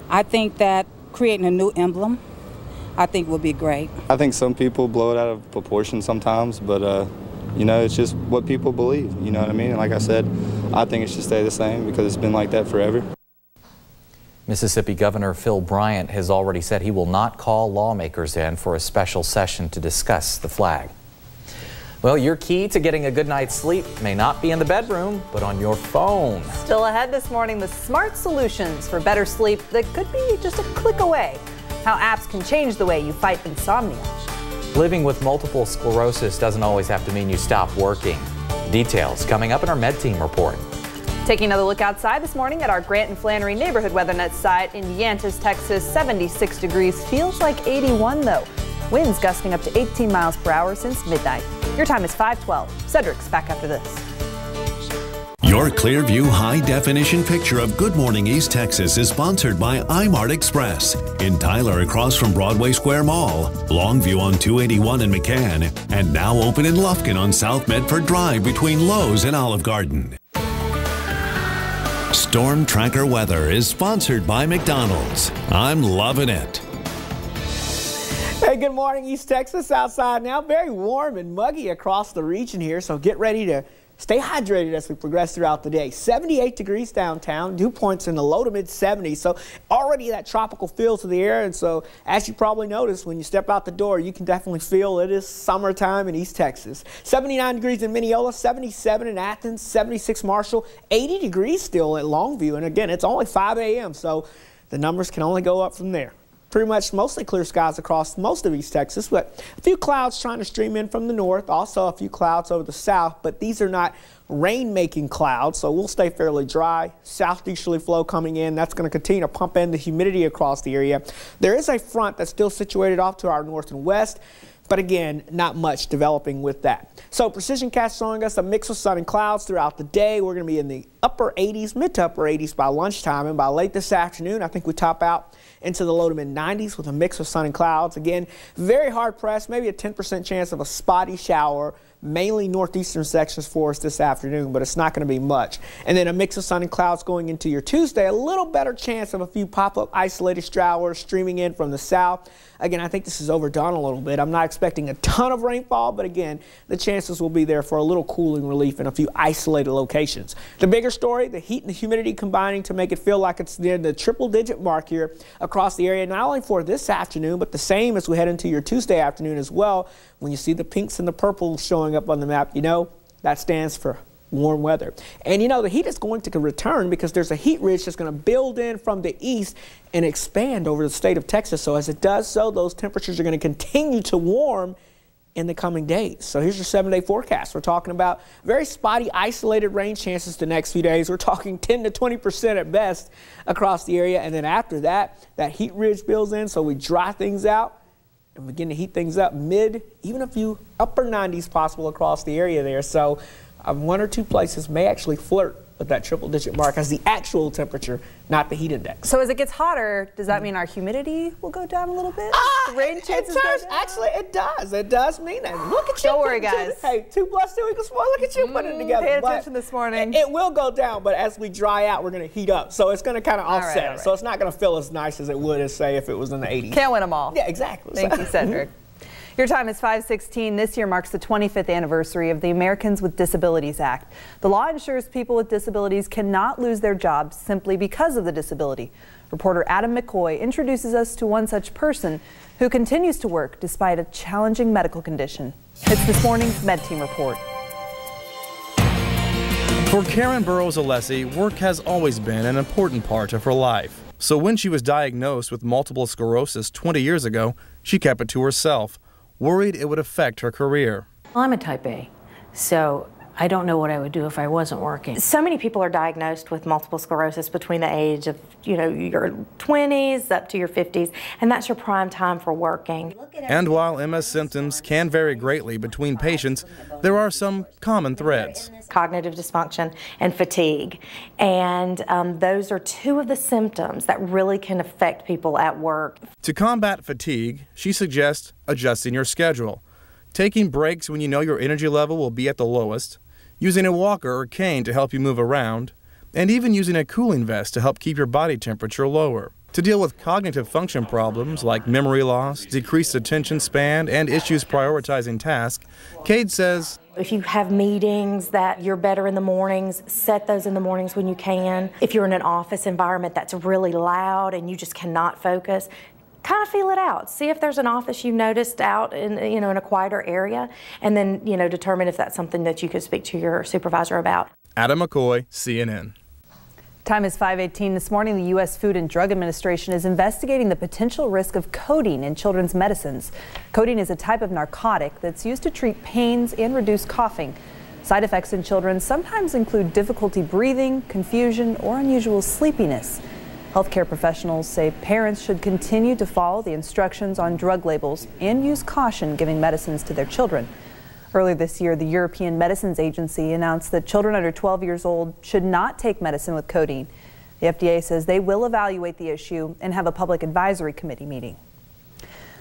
X: I think that creating a new emblem, I think would be great.
J: I think some people blow it out of proportion sometimes, but you know, it's just what people believe, you know what I mean? And like I said, I think it should stay the same because it's been like that forever.
S: Mississippi Governor Phil Bryant has already said he will not call lawmakers in for a special session to discuss the flag. Well, your key to getting a good night's sleep may not be in the bedroom, but on your phone.
B: Still ahead this morning, the smart solutions for better sleep that could be just a click away. How apps can change the way you fight insomnia.
S: Living with multiple sclerosis doesn't always have to mean you stop working. Details coming up in our Med Team report.
B: Taking another look outside this morning at our Grant and Flannery Neighborhood Weather Net site in Yantis, Texas. 76 degrees, feels like 81 though. Winds gusting up to 18 miles per hour since midnight. Your time is 5:12. Cedric's back after this.
A: Your Clearview high-definition picture of Good Morning East Texas is sponsored by GMET Express in Tyler across from Broadway Square Mall, Longview on 281 in McCann, and now open in Lufkin on South Medford Drive between Lowe's and Olive Garden. Storm Tracker Weather is sponsored by McDonald's. I'm loving it.
C: Hey, good morning, East Texas. Outside now, very warm and muggy across the region here, so get ready to stay hydrated as we progress throughout the day. 78 degrees downtown, dew points in the low to mid 70s, so already that tropical feel to the air. And so as you probably noticed, when you step out the door, you can definitely feel it is summertime in East Texas. 79 degrees in Mineola, 77 in Athens, 76 Marshall, 80 degrees still at Longview. And again, it's only 5 a.m., so the numbers can only go up from there. Pretty much mostly clear skies across most of East Texas, but a few clouds trying to stream in from the north, also a few clouds over the south, but these are not rain-making clouds, so we'll stay fairly dry. Southeasterly flow coming in, that's going to continue to pump in the humidity across the area. There is a front that's still situated off to our north and west. But again, not much developing with that. So Precision Cast showing us a mix of sun and clouds throughout the day. We're going to be in the upper 80s, mid to upper 80s by lunchtime. And by late this afternoon, I think we top out into the low to mid 90s with a mix of sun and clouds. Again, very hard pressed, maybe a 10% chance of a spotty shower, mainly northeastern sections for us this afternoon, but it's not going to be much. And then a mix of sun and clouds going into your Tuesday, a little better chance of a few pop-up isolated showers streaming in from the south. Again, I think this is overdone a little bit. I'm not expecting a ton of rainfall, but again, the chances will be there for a little cooling relief in a few isolated locations. The bigger story, the heat and the humidity combining to make it feel like it's near the triple-digit mark here across the area, not only for this afternoon, but the same as we head into your Tuesday afternoon as well. When you see the pinks and the purples showing up on the map, you know that stands for warm weather. And you know the heat is going to return because there's a heat ridge that's going to build in from the east and expand over the state of Texas. So as it does so, those temperatures are going to continue to warm in the coming days. So here's your 7-day forecast. We're talking about very spotty, isolated rain chances the next few days. We're talking 10 to 20% at best across the area. And then after that, that heat ridge builds in, so we dry things out and begin to heat things up mid, even a few upper 90s possible across the area there. So one or two places may actually flirt with that triple-digit mark as the actual temperature, not the heat index.
B: So as it gets hotter, does that mean our humidity will go down a little bit? The rain chances go down?
C: Actually, it does. It does mean that. Look at you.
B: Don't worry, guys.
C: Hey, 2 + 2 = 4. Look at you putting it together.
B: Pay attention this morning.
C: It will go down, but as we dry out, we're going to heat up. So it's going to kind of offset.
B: All right.
C: So it's not going to feel as nice as it would as, say, if it was in the 80s.
B: Can't win them all.
C: Yeah, exactly.
B: Thank you, Cedric. Your time is 5:16. This year marks the 25th anniversary of the Americans with Disabilities Act. The law ensures people with disabilities cannot lose their jobs simply because of the disability. Reporter Adam McCoy introduces us to one such person who continues to work despite a challenging medical condition. It's this morning's Med Team Report.
D: For Karen Burrows-Alessi, work has always been an important part of her life. So when she was diagnosed with multiple sclerosis 20 years ago, she kept it to herself, worried it would affect her career.
G: I'm a type A, so I don't know what I would do if I wasn't working. So many people are diagnosed with multiple sclerosis between the age of, your 20s up to your 50s, and that's your prime time for working.
D: And while MS symptoms can vary greatly between patients, there are some common threads.
G: Cognitive dysfunction and fatigue, and those are two of the symptoms that really can affect people at work.
D: To combat fatigue, she suggests adjusting your schedule, taking breaks when you know your energy level will be at the lowest, using a walker or cane to help you move around, and even using a cooling vest to help keep your body temperature lower. To deal with cognitive function problems like memory loss, decreased attention span, and issues prioritizing tasks, Cade says,
G: if you have meetings that you're better in the mornings, set those in the mornings when you can. If you're in an office environment that's really loud and you just cannot focus, kind of feel it out. See if there's an office you noticed out in, in a quieter area, and then, determine if that's something that you could speak to your supervisor about.
D: Adam McCoy, CNN.
B: Time is 5:18 this morning. The U.S. Food and Drug Administration is investigating the potential risk of codeine in children's medicines. Codeine is a type of narcotic that's used to treat pains and reduce coughing. Side effects in children sometimes include difficulty breathing, confusion, or unusual sleepiness. Healthcare professionals say parents should continue to follow the instructions on drug labels and use caution giving medicines to their children. Earlier this year, the European Medicines Agency announced that children under 12 years old should not take medicine with codeine. The FDA says they will evaluate the issue and have a public advisory committee meeting.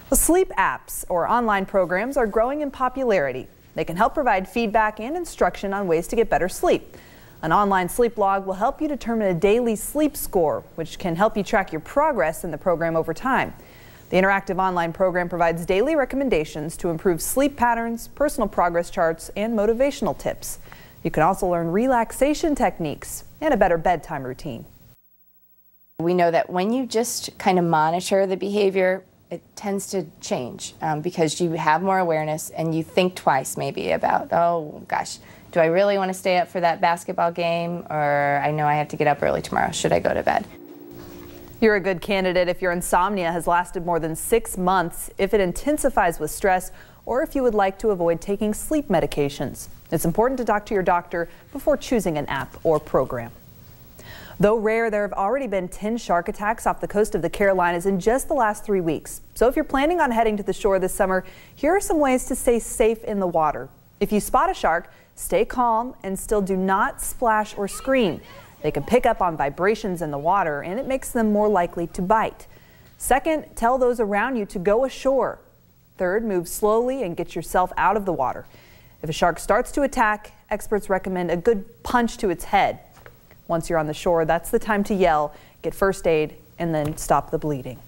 B: Well, sleep apps or online programs are growing in popularity. They can help provide feedback and instruction on ways to get better sleep. An online sleep log will help you determine a daily sleep score, which can help you track your progress in the program over time. The interactive online program provides daily recommendations to improve sleep patterns, personal progress charts, and motivational tips. You can also learn relaxation techniques and a better bedtime routine.
H: We know that when you just kind of monitor the behavior, it tends to change because you have more awareness and you think twice maybe about, oh gosh, do I really want to stay up for that basketball game, or I know I have to get up early tomorrow, should I go to bed?
B: You're a good candidate if your insomnia has lasted more than 6 months, if it intensifies with stress, or if you would like to avoid taking sleep medications. It's important to talk to your doctor before choosing an app or program. Though rare, there have already been 10 shark attacks off the coast of the Carolinas in just the last 3 weeks. So if you're planning on heading to the shore this summer, here are some ways to stay safe in the water. If you spot a shark, stay calm and still do not splash or scream. They can pick up on vibrations in the water and it makes them more likely to bite. Second, tell those around you to go ashore. Third, move slowly and get yourself out of the water. If a shark starts to attack, experts recommend a good punch to its head. Once you're on the shore, that's the time to yell, get first aid, and then stop the bleeding.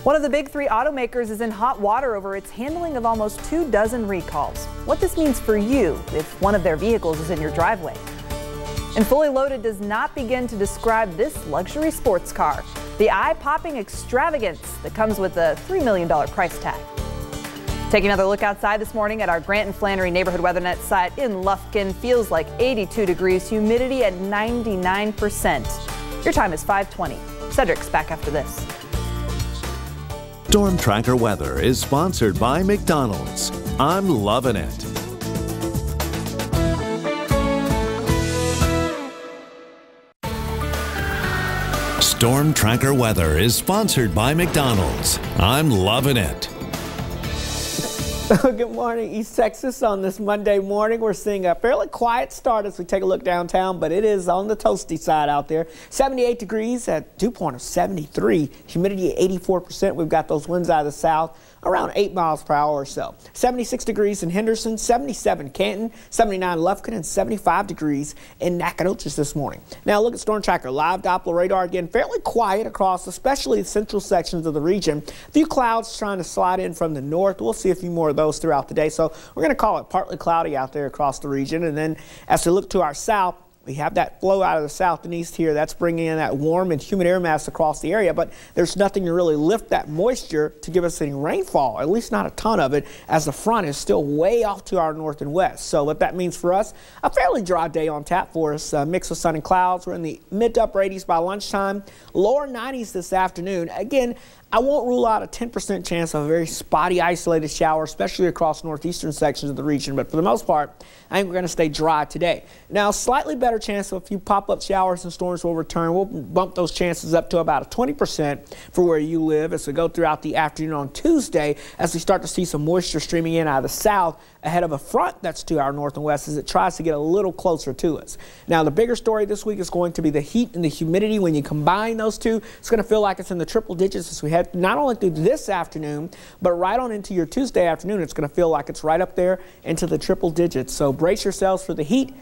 B: One of the big three automakers is in hot water over its handling of almost 24 recalls. What this means for you if one of their vehicles is in your driveway. And Fully Loaded does not begin to describe this luxury sports car, the eye-popping extravagance that comes with a $3 million price tag. Taking another look outside this morning at our Grant and Flannery Neighborhood WeatherNet site in Lufkin. Feels like 82 degrees, humidity at 99%. Your time is 5:20. Cedric's back after this.
A: Storm Tracker Weather is sponsored by McDonald's. I'm loving it. Storm Tracker Weather is sponsored by McDonald's. I'm loving it.
C: Good morning, East Texas. On this Monday morning, we're seeing a fairly quiet start as we take a look downtown, but it is on the toasty side out there. 78 degrees at dew point of 73. Humidity at 84%. We've got those winds out of the south around 8 miles per hour or so. 76 degrees in Henderson, 77 Canton, 79 Lufkin, and 75 degrees in Nacogdoches this morning. Now look at Storm Tracker. Live Doppler radar again, fairly quiet across especially the central sections of the region. A few clouds trying to slide in from the north. We'll see a few more of those throughout the day. So we're going to call it partly cloudy out there across the region. And then as we look to our south, we have that flow out of the south and east here. That's bringing in that warm and humid air mass across the area, but there's nothing to really lift that moisture to give us any rainfall, at least not a ton of it, as the front is still way off to our north and west. So what that means for us, a fairly dry day on tap for us, a mix of sun and clouds. We're in the mid to upper 80s by lunchtime, lower 90s this afternoon. Again, I won't rule out a 10% chance of a very spotty, isolated shower, especially across northeastern sections of the region. But for the most part, I think we're going to stay dry today. Now, slightly better chance of a few pop-up showers and storms will return. We'll bump those chances up to about a 20% for where you live as we go throughout the afternoon on Tuesday, as we start to see some moisture streaming in out of the south ahead of a front that's to our north and west as it tries to get a little closer to us. Now, the bigger story this week is going to be the heat and the humidity. When you combine those two, it's going to feel like it's in the triple digits as we head not only through this afternoon, but right on into your Tuesday afternoon. It's going to feel like it's right up there into the triple digits. So brace yourselves for the heat.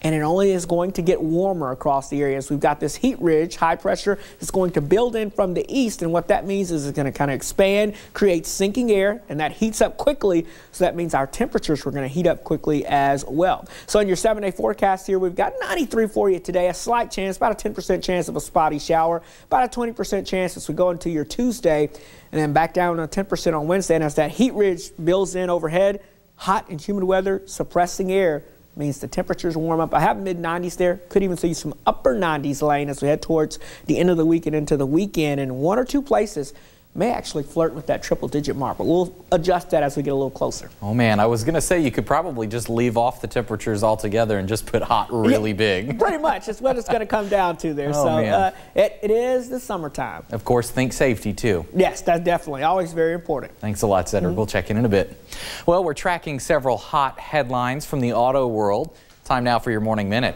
C: And it only is going to get warmer across the areas. We've got this heat ridge, high pressure, that's going to build in from the east. And what that means is it's going to kind of expand, create sinking air, and that heats up quickly. So that means our temperatures are going to heat up quickly as well. So in your 7-day forecast here, we've got 93 for you today. A slight chance, about a 10% chance of a spotty shower, about a 20% chance as we go into your Tuesday, and then back down to 10% on Wednesday. And as that heat ridge builds in overhead, hot and humid weather, suppressing air, means the temperatures warm up. I have mid-90s there. Could even see some upper 90s lane as we head towards the end of the week and into the weekend. And one or two places may actually flirt with that triple-digit mark, but we'll adjust that as we get a little closer.
S: Oh, man, I was going to say you could probably just leave off the temperatures altogetely and just put hot really big.
C: Pretty much. That's what it's going to come down to there.
S: Oh,
C: so it is the summertime.
S: Of course, think safety, too.
C: Yes, that's definitely always very important.
S: Thanks a lot, Cedric. We'll check in a bit. Well, we're tracking several hot headlines from the auto world. Time now for your Morning Minute.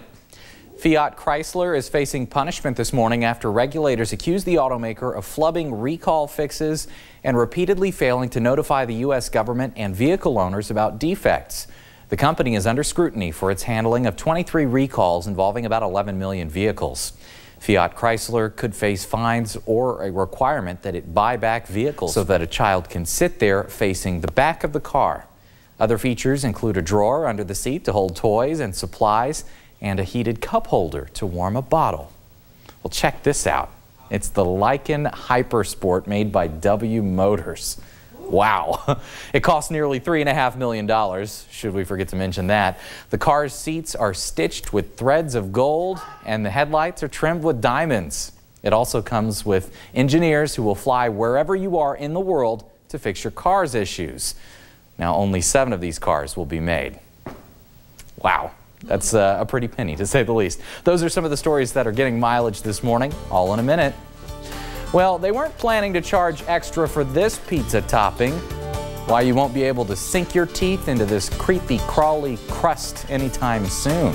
S: Fiat Chrysler is facing punishment this morning after regulators accuse the automaker of flubbing recall fixes and repeatedly failing to notify the U.S. government and vehicle owners about defects. The company is under scrutiny for its handling of 23 recalls involving about 11 million vehicles. Fiat Chrysler could face fines or a requirement that it buy back vehicles so that a child can sit there facing the back of the car. Other features include a drawer under the seat to hold toys and supplies, and a heated cup holder to warm a bottle. Well, check this out. It's the Lykan Hypersport made by W Motors. Wow. It costs nearly $3.5 million, should we forget to mention that. The car's seats are stitched with threads of gold, and the headlights are trimmed with diamonds. It also comes with engineers who will fly wherever you are in the world to fix your car's issues. Now, only 7 of these cars will be made. Wow. That's a pretty penny, to say the least. Those are some of the stories that are getting mileage this morning, all in a minute. Well, they weren't planning to charge extra for this pizza topping. Why you won't be able to sink your teeth into this creepy, crawly crust anytime soon.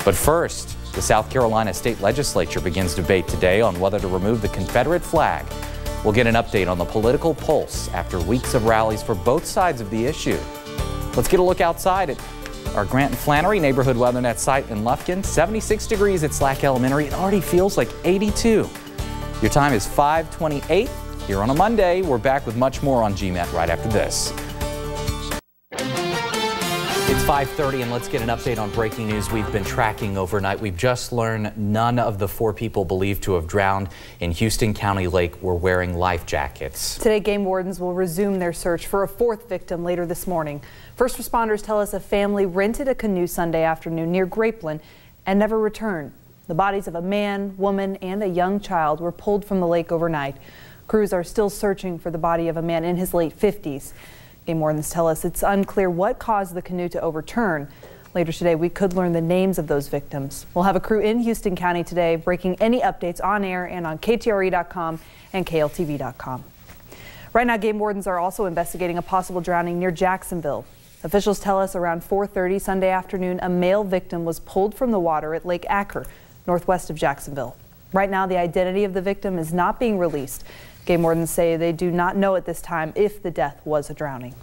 S: But first, the South Carolina State Legislature begins debate today on whether to remove the Confederate flag. We'll get an update on the political pulse after weeks of rallies for both sides of the issue. Let's get a look outside at our Grant and Flannery neighborhood WeatherNet site in Lufkin. 76 degrees at Slack Elementary. It already feels like 82. Your time is 5:28. Here on a Monday, we're back with much more on GMET right after this. It's 5:30 and let's get an update on breaking news we've been tracking overnight. We've just learned none of the 4 people believed to have drowned in Houston County Lake were wearing life jackets.
B: Today, game wardens will resume their search for a 4th victim later this morning. First responders tell us a family rented a canoe Sunday afternoon near Grapeland and never returned. The bodies of a man, woman, and a young child were pulled from the lake overnight. Crews are still searching for the body of a man in his late 50s. Game wardens tell us it's unclear what caused the canoe to overturn. Later today, we could learn the names of those victims. We'll have a crew in Houston County today breaking any updates on air and on KTRE.com and KLTV.com. Right now, game wardens are also investigating a possible drowning near Jacksonville. Officials tell us around 4:30 Sunday afternoon, a male victim was pulled from the water at Lake Acker, northwest of Jacksonville. Right now, the identity of the victim is not being released. Game wardens say they do not know at this time if the death was a drowning.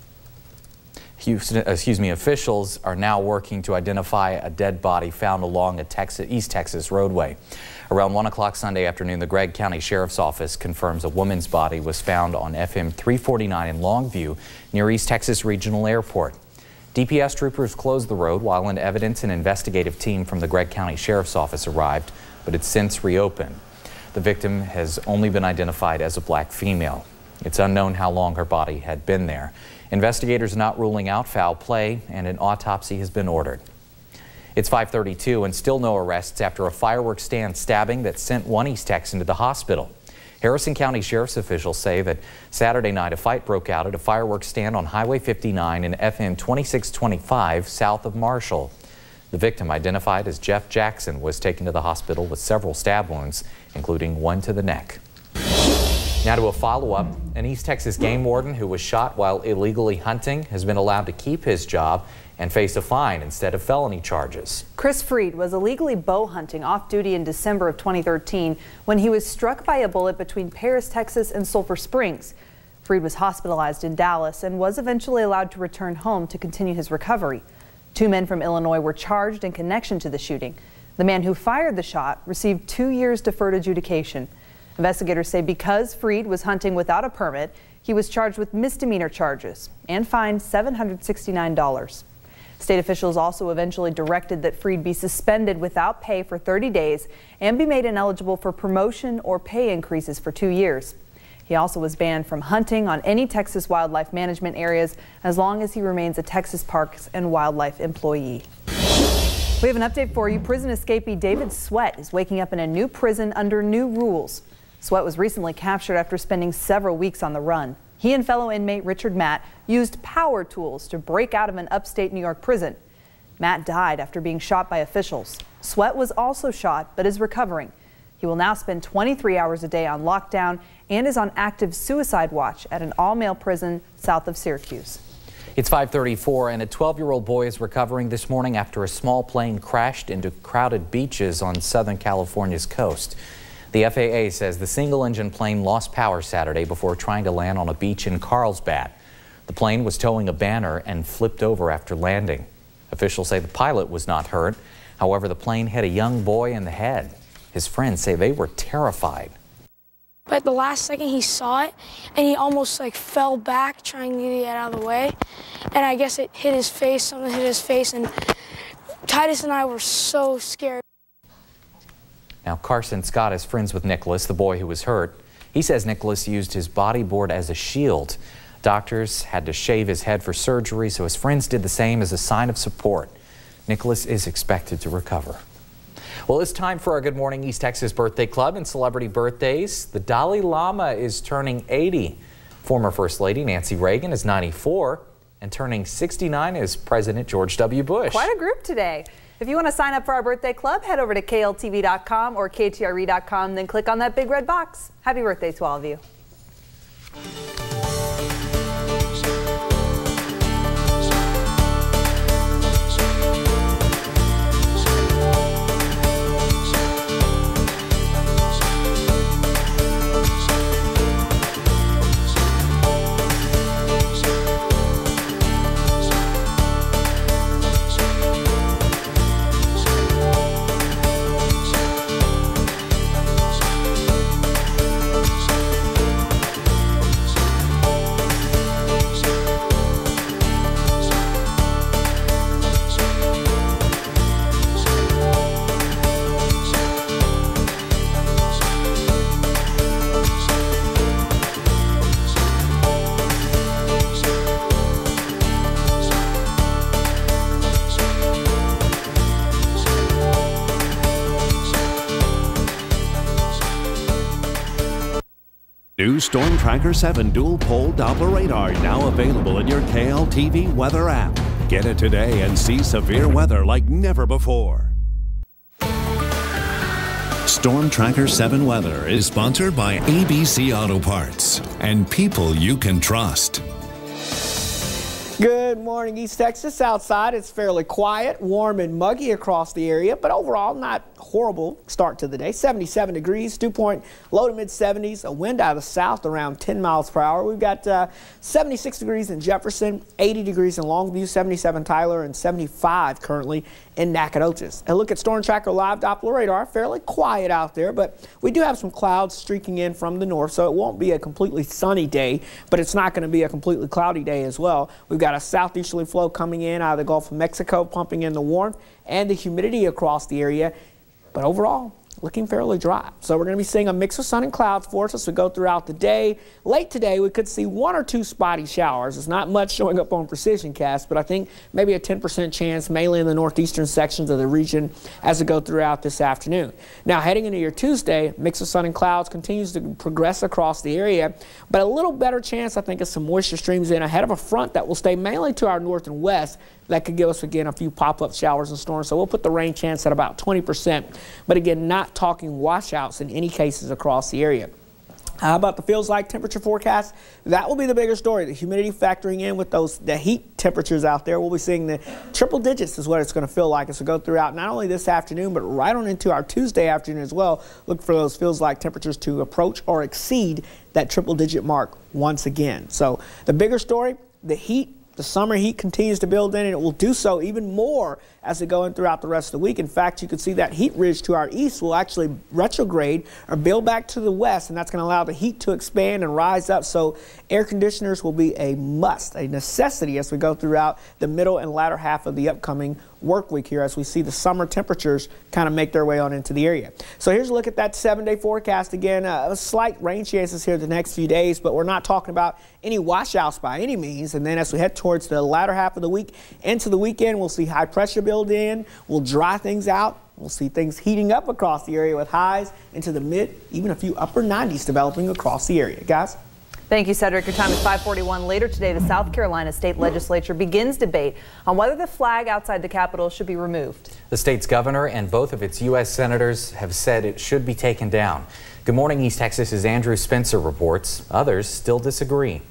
S: Officials are now working to identify a dead body found along a East Texas roadway. Around 1 o'clock Sunday afternoon, the Gregg County Sheriff's Office confirms a woman's body was found on FM 349 in Longview near East Texas Regional Airport. DPS troopers closed the road while an evidence and investigative team from the Gregg County Sheriff's Office arrived, but it's since reopened. The victim has only been identified as a black female. It's unknown how long her body had been there. Investigators are not ruling out foul play, and an autopsy has been ordered. It's 5:32 and still no arrests after a fireworks stand stabbing that sent one East Texan to the hospital. Harrison County Sheriff's officials say that Saturday night a fight broke out at a fireworks stand on Highway 59 and FM 2625 south of Marshall. The victim, identified as Jeff Jackson, was taken to the hospital with several stab wounds, including one to the neck. Now to a follow-up. An East Texas game warden who was shot while illegally hunting has been allowed to keep his job and face a fine instead of felony charges.
B: Chris Freed was illegally bow hunting off-duty in December of 2013 when he was struck by a bullet between Paris, Texas and Sulphur Springs. Freed was hospitalized in Dallas and was eventually allowed to return home to continue his recovery. 2 men from Illinois were charged in connection to the shooting. The man who fired the shot received 2 years deferred adjudication. Investigators say because Freed was hunting without a permit, he was charged with misdemeanor charges and fined $769. State officials also eventually directed that Freed be suspended without pay for 30 days and be made ineligible for promotion or pay increases for 2 years. He also was banned from hunting on any Texas wildlife management areas as long as he remains a Texas Parks and Wildlife employee. We have an update for you. Prison escapee David Sweat is waking up in a new prison under new rules. Sweat was recently captured after spending several weeks on the run. He and fellow inmate Richard Matt used power tools to break out of an upstate New York prison. Matt died after being shot by officials. Sweat was also shot but is recovering. He will now spend 23 hours a day on lockdown and is on active suicide watch at an all-male prison south of Syracuse.
S: It's 5:34 and a 12-year-old boy is recovering this morning after a small plane crashed into crowded beaches on Southern California's coast. The FAA says the single-engine plane lost power Saturday before trying to land on a beach in Carlsbad. The plane was towing a banner and flipped over after landing. Officials say the pilot was not hurt. However, the plane hit a young boy in the head. His friends say they were terrified.
K: But at the last second he saw it and he almost fell back trying to get out of the way. And I guess it hit his face, something hit his face, and Titus and I were so scared.
S: Now Carson Scott is friends with Nicholas, the boy who was hurt. He says Nicholas used his bodyboard as a shield. Doctors had to shave his head for surgery, so his friends did the same as a sign of support. Nicholas is expected to recover. Well, it's time for our Good Morning East Texas Birthday Club and celebrity birthdays. The Dalai Lama is turning 80. Former First Lady Nancy Reagan is 94. And turning 69 is President George W. Bush.
B: Quite a group today. If you want to sign up for our birthday club, head over to KLTV.com or KTRE.com, then click on that big red box. Happy birthday to all of you.
A: New Storm Tracker 7 Dual Pole Doppler Radar now available in your KLTV weather app. Get it today and see severe weather like never before. Storm Tracker 7 Weather is sponsored by ABC Auto Parts and people you can trust.
C: Good morning, East Texas. Outside, it's fairly quiet, warm and muggy across the area, but overall not horrible start to the day. 77 degrees, dew point low to mid 70s, a wind out of the south around 10 miles per hour. We've got 76 degrees in Jefferson, 80 degrees in Longview, 77 Tyler, and 75 currently in Nacogdoches. And look at Storm Tracker Live Doppler Radar, fairly quiet out there, but we do have some clouds streaking in from the north, so it won't be a completely sunny day, but it's not going to be a completely cloudy day as well. We've got a southeasterly flow coming in out of the Gulf of Mexico, pumping in the warmth and the humidity across the area, but overall looking fairly dry. So we're going to be seeing a mix of sun and clouds for us as we go throughout the day. Late today, we could see 1 or 2 spotty showers. It's not much showing up on precision cast, but I think maybe a 10% chance, mainly in the northeastern sections of the region as we go throughout this afternoon. Now, heading into your Tuesday, mix of sun and clouds continues to progress across the area, but a little better chance, I think, of some moisture streams in ahead of a front that will stay mainly to our north and west. That could give us, again, a few pop-up showers and storms. So we'll put the rain chance at about 20%. But again, not talking washouts in any cases across the area. How about the feels like temperature forecast? That will be the bigger story. The humidity factoring in with the heat temperatures out there. We'll be seeing the triple digits is what it's going to feel like as we go throughout not only this afternoon, but right on into our Tuesday afternoon as well. Look for those feels like temperatures to approach or exceed that triple digit mark once again. So the bigger story, the heat. The summer heat continues to build in, and it will do so even more as we go in throughout the rest of the week. In fact, you can see that heat ridge to our east will actually retrograde or build back to the west, and that's going to allow the heat to expand and rise up. So air conditioners will be a must, a necessity as we go throughout the middle and latter half of the upcoming work week here as we see the summer temperatures kind of make their way on into the area. So here's a look at that 7-day forecast. Again, a slight rain chances here the next few days, but we're not talking about any washouts by any means. And then as we head towards the latter half of the week into the weekend, we'll see high pressure build in. We'll dry things out. We'll see things heating up across the area with highs into the mid, even a few upper 90s developing across the area. Guys?
B: Thank you, Cedric. Your time is 5:41. Later today, the South Carolina State Legislature begins debate on whether the flag outside the Capitol should be removed.
S: The state's governor and both of its U.S. senators have said it should be taken down. Good morning, East Texas's Andrew Spencer reports. Others still disagree.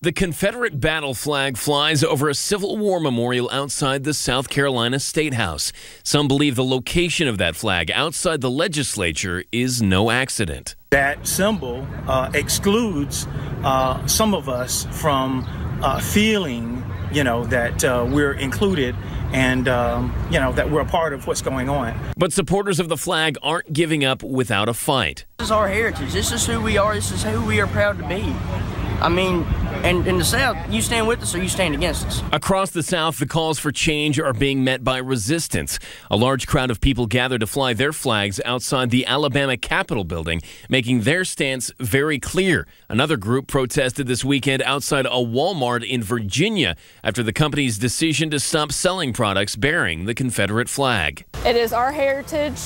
L: The Confederate battle flag flies over a Civil War memorial outside the South Carolina State House. Some believe the location of that flag outside the legislature is no accident.
M: That symbol excludes some of us from feeling, that we're included and, that we're a part of what's going on.
L: But supporters of the flag aren't giving up without a fight.
N: This is our heritage. This is who we are. This is who we are proud to be. I mean, and in the South, you stand with us or you stand against us.
L: Across the South, the calls for change are being met by resistance. A large crowd of people gathered to fly their flags outside the Alabama Capitol building, making their stance very clear. Another group protested this weekend outside a Walmart in Virginia after the company's decision to stop selling products bearing the Confederate flag.
P: It is our heritage,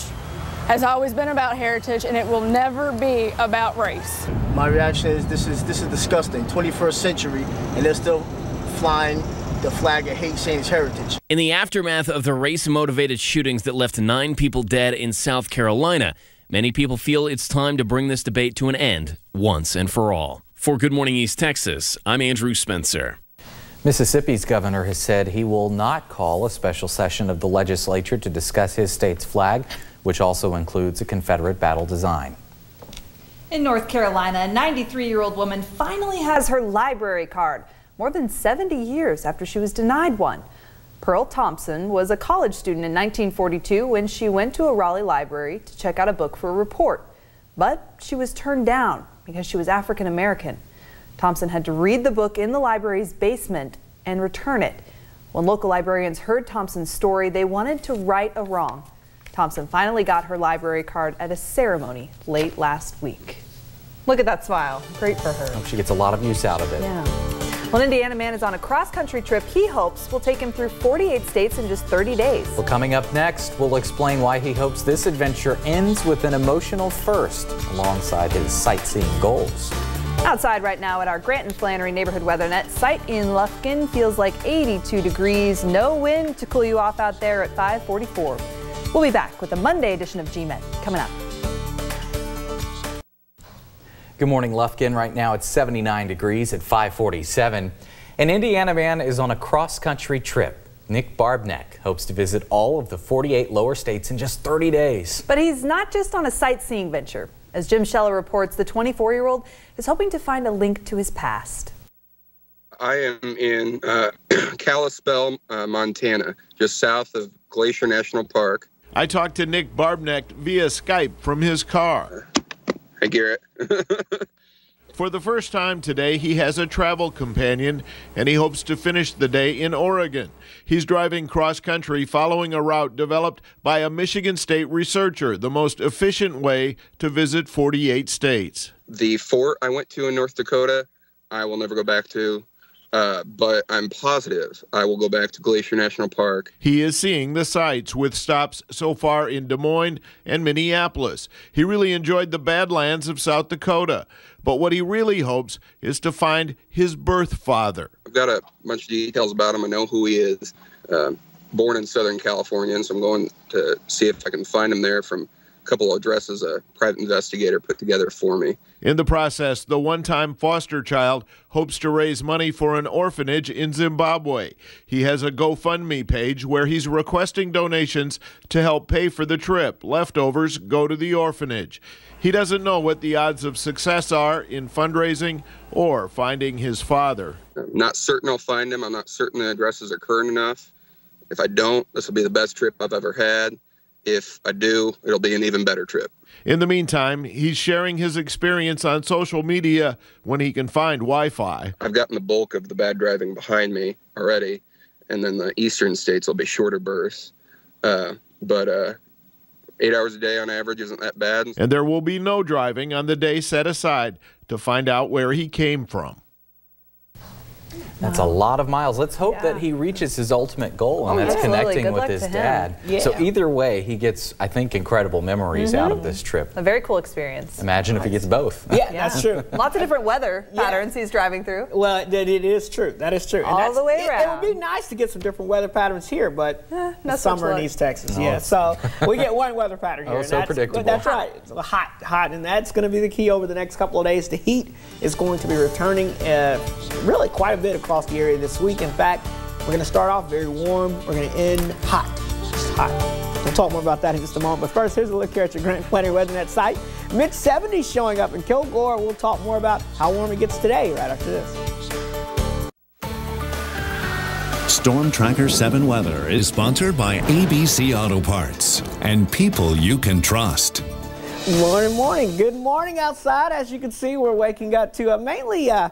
P: has always been about heritage, and it will never be about race.
Y: My reaction is this is disgusting. 21st century, and they're still flying
I: the flag of hate change heritage.
L: In the aftermath of the race-motivated shootings that left 9 people dead in South Carolina, many people feel it's time to bring this debate to an end once and for all. For Good Morning East Texas, I'm Andrew Spencer.
S: Mississippi's governor has said he will not call a special session of the legislature to discuss his state's flag, which also includes a Confederate battle design.
B: In North Carolina, a 93-year-old woman finally has her library card, more than 70 years after she was denied one. Pearl Thompson was a college student in 1942 when she went to a Raleigh library to check out a book for a report. But she was turned down because she was African American. Thompson had to read the book in the library's basement and return it. When local librarians heard Thompson's story, they wanted to right a wrong. Thompson finally got her library card at a ceremony late last week. Look at that smile. Great for her.
S: Hope she gets a lot of use out of it.
B: Yeah. Well, an Indiana man is on a cross-country trip he hopes will take him through 48 states in just 30 days.
S: Well, coming up next, we'll explain why he hopes this adventure ends with an emotional first alongside his sightseeing goals.
B: Outside right now at our Grant and Flannery Neighborhood Weather Net site in Lufkin, feels like 82 degrees, no wind to cool you off out there at 5:44. We'll be back with a Monday edition of GMET coming up.
S: Good morning, Lufkin. Right now it's 79 degrees at 5:47. An Indiana man is on a cross-country trip. Nick Barbneck hopes to visit all of the 48 lower states in just 30 days.
B: But he's not just on a sightseeing venture. As Jim Scheller reports, the 24-year-old is hoping to find a link to his past.
O: I am in Kalispell, Montana, just south of Glacier National Park.
Q: I talked to Nick Barbneck via Skype from his car.
O: Hey, Garrett.
Q: For the first time today, he has a travel companion, and he hopes to finish the day in Oregon. He's driving cross-country following a route developed by a Michigan State researcher, the most efficient way to visit 48 states.
O: The fort I went to in North Dakota, I will never go back to, but I'm positive I will go back to Glacier National Park.
Q: He is seeing the sights with stops so far in Des Moines and Minneapolis. He really enjoyed the Badlands of South Dakota. But what he really hopes is to find his birth father.
O: I've got a bunch of details about him. I know who he is. Born in Southern California, so I'm going to see if I can find him there from a couple of addresses a private investigator put together for me.
Q: In the process, the one-time foster child hopes to raise money for an orphanage in Zimbabwe. He has a GoFundMe page where he's requesting donations to help pay for the trip. Leftovers go to the orphanage. He doesn't know what the odds of success are in fundraising or finding his father.
O: I'm not certain I'll find him. I'm not certain the addresses are current enough. If I don't, this will be the best trip I've ever had. If I do, it'll be an even better trip.
Q: In the meantime, he's sharing his experience on social media when he can find Wi-Fi.
O: I've gotten the bulk of the bad driving behind me already, and then the eastern states will be shorter bursts. But 8 hours a day on average isn't that bad.
Q: And there will be no driving on the day set aside to find out where he came from.
S: That's a lot of miles. Let's hope that he reaches his ultimate goal, and that's connecting with his dad.
B: Yeah.
S: So either way, he gets, I think, incredible memories out of this trip.
B: A very cool experience.
S: Imagine if he gets both.
C: Yeah, that's true.
B: Lots of different weather patterns he's driving through.
C: Well, it is true. That is true.
B: All the way around.
C: It would be nice to get some different weather patterns here, but it's summer in East Texas.
S: No.
C: Yeah, so we get one weather pattern here.
S: Oh, so predictable.
C: That's right. It's hot, and that's going to be the key over the next couple of days. The heat is going to be returning really quite a bit across the area this week. In fact, we're going to start off very warm. We're going to end hot. Just hot. We'll talk more about that in just a moment. But first, here's a look here at your Grant and Flannery Weather Net site. Mid-70s showing up in Kilgore. We'll talk more about how warm it gets today right after this.
A: Storm Tracker 7 Weather is sponsored by ABC Auto Parts and people you can trust.
C: Morning. Good morning outside. As you can see, we're waking up to mainly a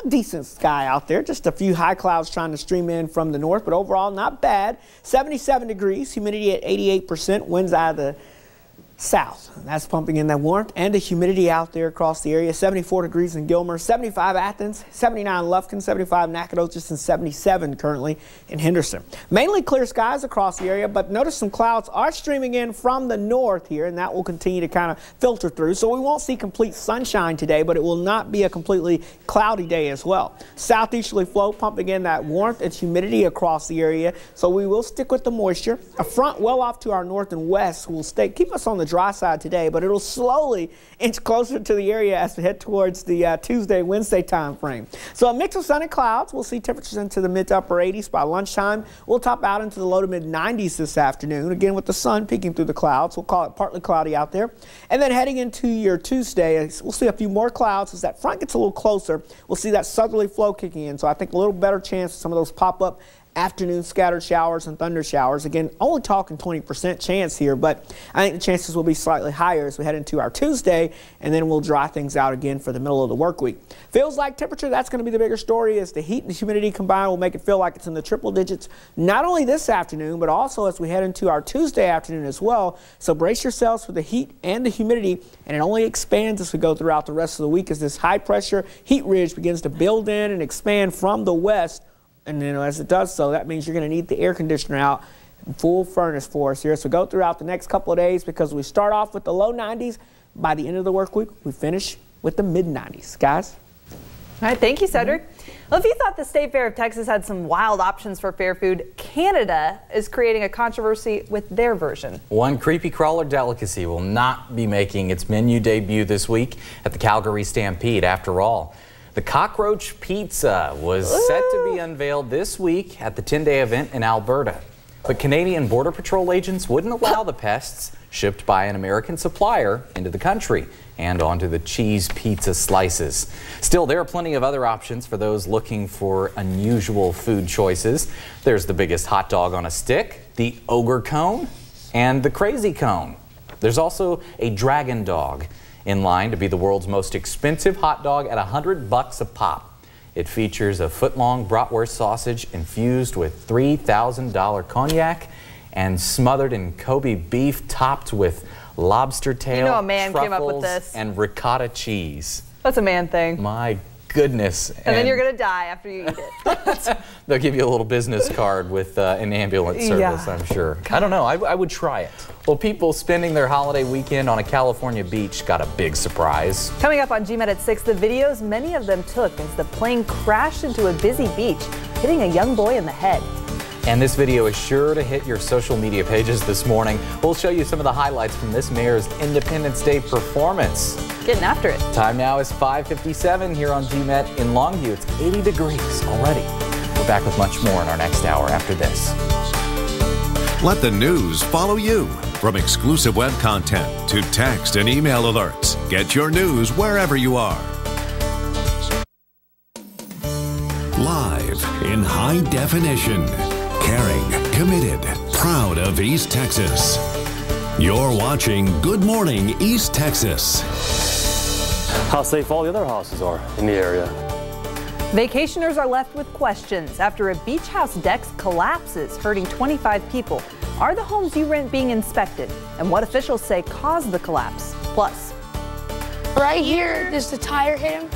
C: decent sky out there. Just a few high clouds trying to stream in from the north, but overall not bad. 77 degrees, humidity at 88%, winds out of the south. That's pumping in that warmth and the humidity out there across the area. 74 degrees in Gilmer, 75 Athens, 79 Lufkin, 75 Nacogdoches, and 77 currently in Henderson. Mainly clear skies across the area, but notice some clouds are streaming in from the north here, and that will continue to kind of filter through. So we won't see complete sunshine today, but it will not be a completely cloudy day as well. Southeasterly flow pumping in that warmth and humidity across the area, so we will stick with the moisture. A front well off to our north and west will keep us on the dry side today, but it'll slowly inch closer to the area as we head towards the Tuesday, Wednesday time frame. So a mix of sun and clouds. We'll see temperatures into the mid to upper 80s by lunchtime. We'll top out into the low to mid 90s this afternoon, again with the sun peeking through the clouds. We'll call it partly cloudy out there. And then heading into your Tuesday, we'll see a few more clouds as that front gets a little closer. We'll see that southerly flow kicking in, so I think a little better chance of some of those pop-up afternoon scattered showers and thunder showers. Again, only talking 20% chance here, but I think the chances will be slightly higher as we head into our Tuesday, and then we'll dry things out again for the middle of the work week. Feels like temperature, that's going to be the bigger story, as the heat and the humidity combined will make it feel like it's in the triple digits, not only this afternoon, but also as we head into our Tuesday afternoon as well. So brace yourselves for the heat and the humidity, and it only expands as we go throughout the rest of the week as this high pressure heat ridge begins to build in and expand from the west. And then as it does so, that means you're going to need the air conditioner out in full furnace for us here. So go throughout the next couple of days, because we start off with the low 90s. By the end of the work week, we finish with the mid 90s. Guys?
B: All right, thank you, Cedric. Well, if you thought the State Fair of Texas had some wild options for fair food, Canada is creating a controversy with their version.
S: One creepy crawler delicacy will not be making its menu debut this week at the Calgary Stampede. After all, the cockroach pizza was set to be unveiled this week at the 10-day event in Alberta. But Canadian Border Patrol agents wouldn't allow the pests shipped by an American supplier into the country and onto the cheese pizza slices. Still, there are plenty of other options for those looking for unusual food choices. There's the biggest hot dog on a stick, the ogre cone, and the crazy cone. There's also a dragon dog, in line to be the world's most expensive hot dog at $100 a pop. It features a foot-long bratwurst sausage infused with $3,000 cognac and smothered in Kobe beef topped with lobster tail,
B: you know, a man
S: truffles,
B: came up with this.
S: And ricotta cheese.
B: That's a man thing.
S: My goodness.
B: And then you're going to die after you eat it.
S: They'll give you a little business card with an ambulance service, I'm sure. I don't know. I would try it. Well, people spending their holiday weekend on a California beach got a big surprise.
B: Coming up on GMET at 6, the videos many of them took as the plane crashed into a busy beach, hitting a young boy in the head.
S: And this video is sure to hit your social media pages this morning. We'll show you some of the highlights from this mayor's Independence Day performance.
B: Getting after it.
S: Time now is 5:57 here on GMET in Longview. It's 80 degrees already. We're back with much more in our next hour after this.
A: Let the news follow you. From exclusive web content to text and email alerts, get your news wherever you are. Live in high definition. Caring, committed, proud of East Texas. You're watching Good Morning East Texas.
R: How safe all the other houses are in the area.
B: Vacationers are left with questions after a beach house deck collapses, hurting 25 people. Are the homes you rent being inspected? And what officials say caused the collapse? Plus,
K: right here, does the tire hit him?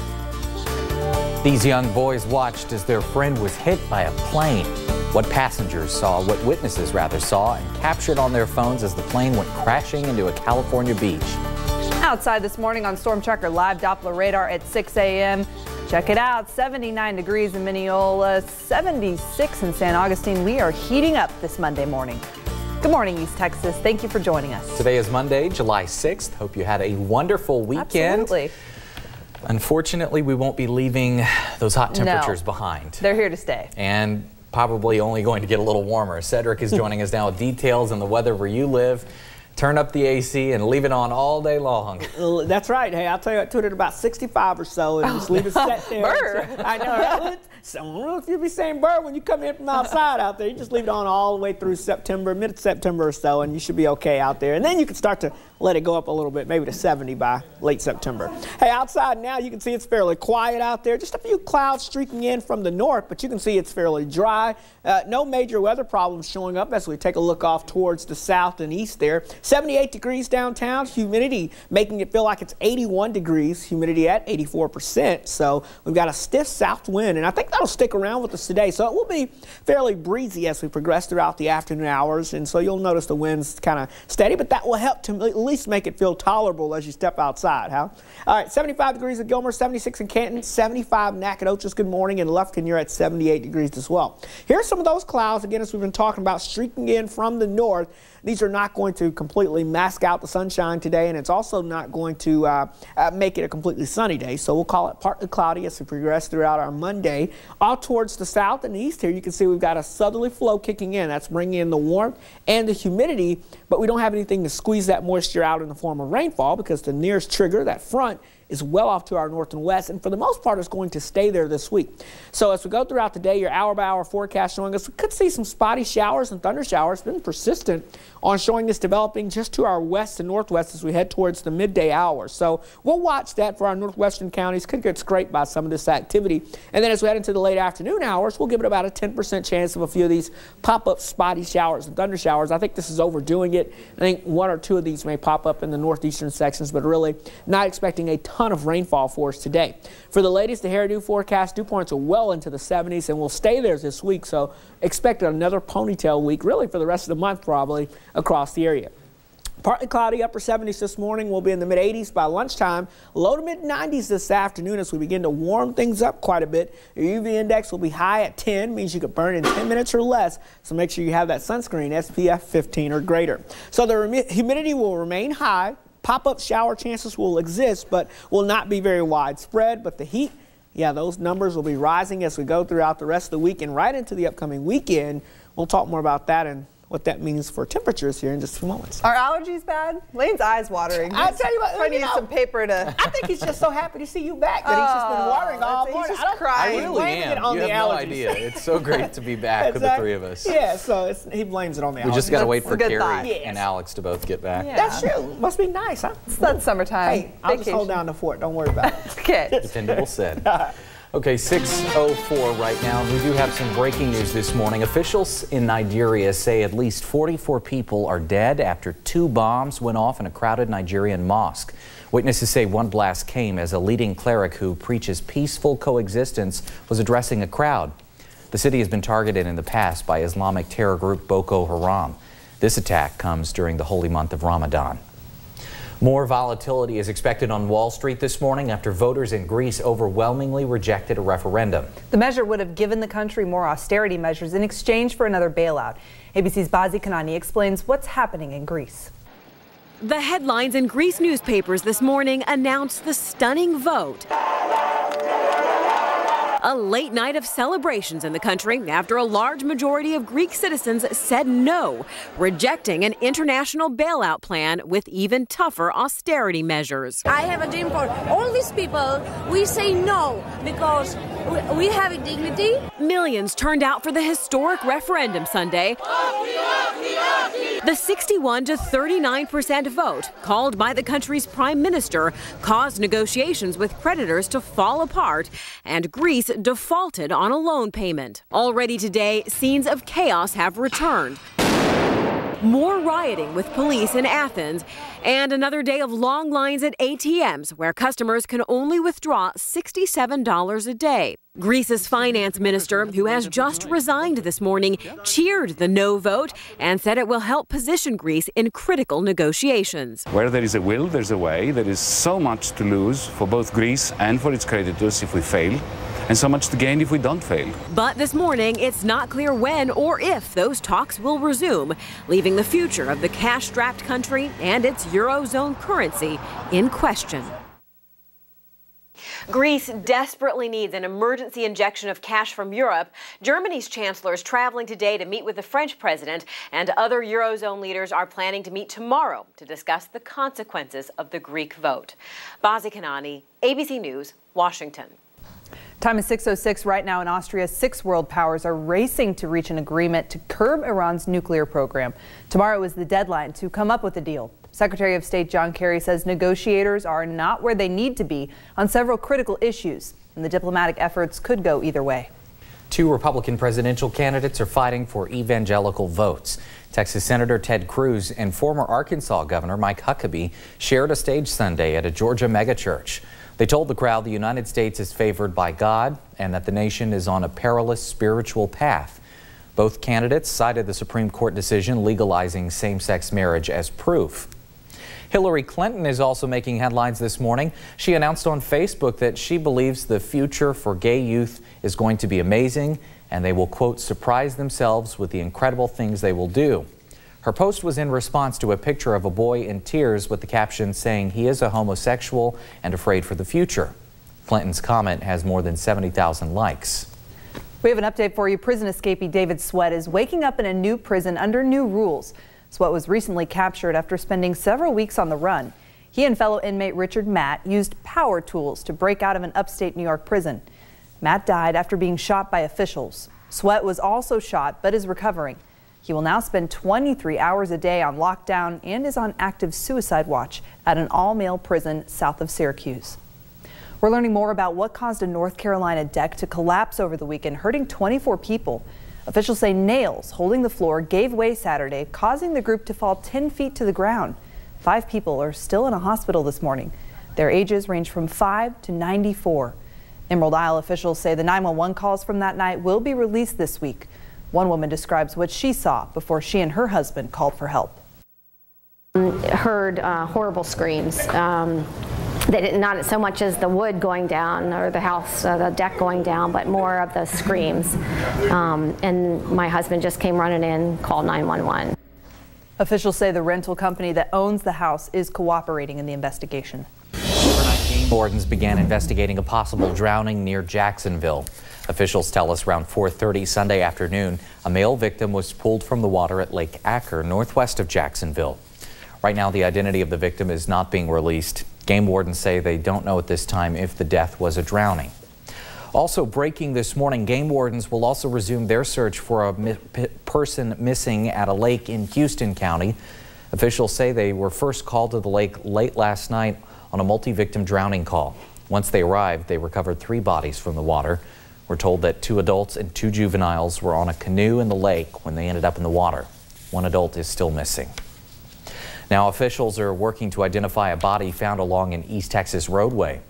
S: These young boys watched as their friend was hit by a plane. What passengers saw, what witnesses rather saw, and captured on their phones as the plane went crashing into a California beach.
B: Outside this morning on Storm Tracker Live Doppler radar at 6 a.m. Check it out, 79 degrees in Mineola, 76 in San Augustine. We are heating up this Monday morning. Good morning, East Texas. Thank you for joining us.
S: Today is Monday, July 6th. Hope you had a wonderful weekend.
B: Absolutely.
S: Unfortunately, we won't be leaving those hot temperatures behind.
B: They're here to stay.
S: And probably only going to get a little warmer. Cedric is joining us now with details on the weather where you live. Turn up the AC and leave it on all day long.
C: That's right. Hey, I'll tell you, I put it about 65 or so and just leave it set there.
B: Burr.
C: I know, right? So I don't know if you'll be saying burr when you come in from outside out there. You just leave it on all the way through September, mid-September or so, and you should be okay out there. And then you can start to let it go up a little bit, maybe to 70 by late September. Hey, outside now, you can see it's fairly quiet out there. Just a few clouds streaking in from the north, but you can see it's fairly dry. No major weather problems showing up as we take a look off towards the south and east there. 78 degrees downtown, humidity making it feel like it's 81 degrees, humidity at 84%. So we've got a stiff south wind, and I think that'll stick around with us today. So it will be fairly breezy as we progress throughout the afternoon hours, and so you'll notice the wind's kind of steady, but that will help to at least make it feel tolerable as you step outside, huh? All right, 75 degrees at Gilmer, 76 in Canton, 75 Nacogdoches, good morning, and Lufkin, you're at 78 degrees as well. Here's some of those clouds, again, as we've been talking about, streaking in from the north. These are not going to completely mask out the sunshine today, and it's also not going to make it a completely sunny day. So we'll call it partly cloudy as we progress throughout our Monday. All towards the south and east here, you can see we've got a southerly flow kicking in. That's bringing in the warmth and the humidity, but we don't have anything to squeeze that moisture out in the form of rainfall because the nearest trigger, that front, is well off to our north and west, and for the most part, it's going to stay there this week. So as we go throughout the day, your hour-by-hour forecast showing us we could see some spotty showers and thunder showers. It's been persistent on showing this developing just to our west and northwest as we head towards the midday hours. So we'll watch that for our northwestern counties. Could get scraped by some of this activity. And then as we head into the late afternoon hours, we'll give it about a 10% chance of a few of these pop-up spotty showers and thunder showers. I think this is overdoing it. I think one or two of these may pop up in the northeastern sections, but really not expecting a ton of rainfall for us today. For the latest, the hairdo forecast, dew points are well into the 70s and will stay there this week, so expect another ponytail week, really for the rest of the month probably, across the area. Partly cloudy, upper 70s this morning. We'll be in the mid-80s by lunchtime. Low to mid-90s this afternoon as we begin to warm things up quite a bit. Your UV index will be high at 10, means you could burn in 10 minutes or less. So make sure you have that sunscreen, SPF 15 or greater. So the humidity will remain high. Pop-up shower chances will exist, but will not be very widespread. But the heat, yeah, those numbers will be rising as we go throughout the rest of the week and right into the upcoming weekend. We'll talk more about that and what that means for temperatures here in just a few moments.
B: Are allergies bad? Lane's eyes watering.
C: I tell you what,
B: trying to use some paper to.
C: I think he's just so happy to see you back that he's just been watering all morning.
B: He's just crying.
S: I really am. You have no idea. It's so great to be back with the three of us.
C: Yeah, so he blames it on the allergies.
S: We just got to wait for Carrie and Alex to both get back.
B: Yeah.
C: That's true. Must be nice, huh?
B: It's that summertime.
C: Hey, I'll just hold down the fort. Don't worry about it.
B: Okay.
S: Dependable said. Okay, 6:04 right now. We do have some breaking news this morning. Officials in Nigeria say at least 44 people are dead after 2 bombs went off in a crowded Nigerian mosque. Witnesses say one blast came as a leading cleric who preaches peaceful coexistence was addressing a crowd. The city has been targeted in the past by Islamic terror group Boko Haram. This attack comes during the holy month of Ramadan. More volatility is expected on Wall Street this morning after voters in Greece overwhelmingly rejected a referendum.
B: The measure would have given the country more austerity measures in exchange for another bailout. ABC's Bazi Kanani explains what's happening in Greece.
E: The headlines in Greece newspapers this morning announced the stunning vote. A late night of celebrations in the country after a large majority of Greek citizens said no, rejecting an international bailout plan with even tougher austerity measures.
T: I have a dream for all these people. We say no because we have dignity.
E: Millions turned out for the historic referendum Sunday. The 61 to 39% vote, called by the country's prime minister, caused negotiations with creditors to fall apart, and Greece defaulted on a loan payment. Already today, scenes of chaos have returned. More rioting with police in Athens, and another day of long lines at ATMs where customers can only withdraw $67 a day. Greece's finance minister, who has just resigned this morning, cheered the no vote and said it will help position Greece in critical negotiations.
U: Where there is a will, there's a way. There is so much to lose for both Greece and for its creditors if we fail, and so much to gain if we don't fail.
E: But this morning, it's not clear when or if those talks will resume, leaving the future of the cash-strapped country and its Eurozone currency in question.
V: Greece desperately needs an emergency injection of cash from Europe. Germany's chancellor is traveling today to meet with the French president, and other Eurozone leaders are planning to meet tomorrow to discuss the consequences of the Greek vote. Bazi Kanani, ABC News, Washington.
B: Time is 6:06 right now in Austria. 6 world powers are racing to reach an agreement to curb Iran's nuclear program. Tomorrow is the deadline to come up with a deal. Secretary of State John Kerry says negotiators are not where they need to be on several critical issues, and the diplomatic efforts could go either way.
S: 2 Republican presidential candidates are fighting for evangelical votes. Texas Senator Ted Cruz and former Arkansas Governor Mike Huckabee shared a stage Sunday at a Georgia megachurch. They told the crowd the United States is favored by God and that the nation is on a perilous spiritual path. Both candidates cited the Supreme Court decision legalizing same-sex marriage as proof. Hillary Clinton is also making headlines this morning. She announced on Facebook that she believes the future for gay youth is going to be amazing and they will, quote, surprise themselves with the incredible things they will do. Her post was in response to a picture of a boy in tears with the caption saying he is a homosexual and afraid for the future. Clinton's comment has more than 70,000 likes.
B: We have an update for you. Prison escapee David Sweat is waking up in a new prison under new rules. Sweat was recently captured after spending several weeks on the run. He and fellow inmate Richard Matt used power tools to break out of an upstate New York prison. Matt died after being shot by officials. Sweat was also shot but is recovering. He will now spend 23 hours a day on lockdown and is on active suicide watch at an all-male prison south of Syracuse. We're learning more about what caused a North Carolina deck to collapse over the weekend, hurting 24 people. Officials say nails holding the floor gave way Saturday, causing the group to fall 10 feet to the ground. 5 people are still in a hospital this morning. Their ages range from 5 to 94. Emerald Isle officials say the 911 calls from that night will be released this week. One woman describes what she saw before she and her husband called for help.
F: Heard horrible screams. Not so much as the wood going down or the house, the deck going down, but more of the screams. And my husband just came running in, called 911.
B: Officials say the rental company that owns the house is cooperating in the investigation.
S: Overnight, game wardens began investigating a possible drowning near Jacksonville. Officials tell us around 4:30 Sunday afternoon, a male victim was pulled from the water at Lake Acker, northwest of Jacksonville. Right now, the identity of the victim is not being released. Game wardens say they don't know at this time if the death was a drowning. Also breaking this morning, game wardens will also resume their search for a person missing at a lake in Houston County. Officials say they were first called to the lake late last night on a multi-victim drowning call. Once they arrived, they recovered 3 bodies from the water. We're told that 2 adults and 2 juveniles were on a canoe in the lake when they ended up in the water. 1 adult is still missing. Now officials are working to identify a body found along an East Texas roadway.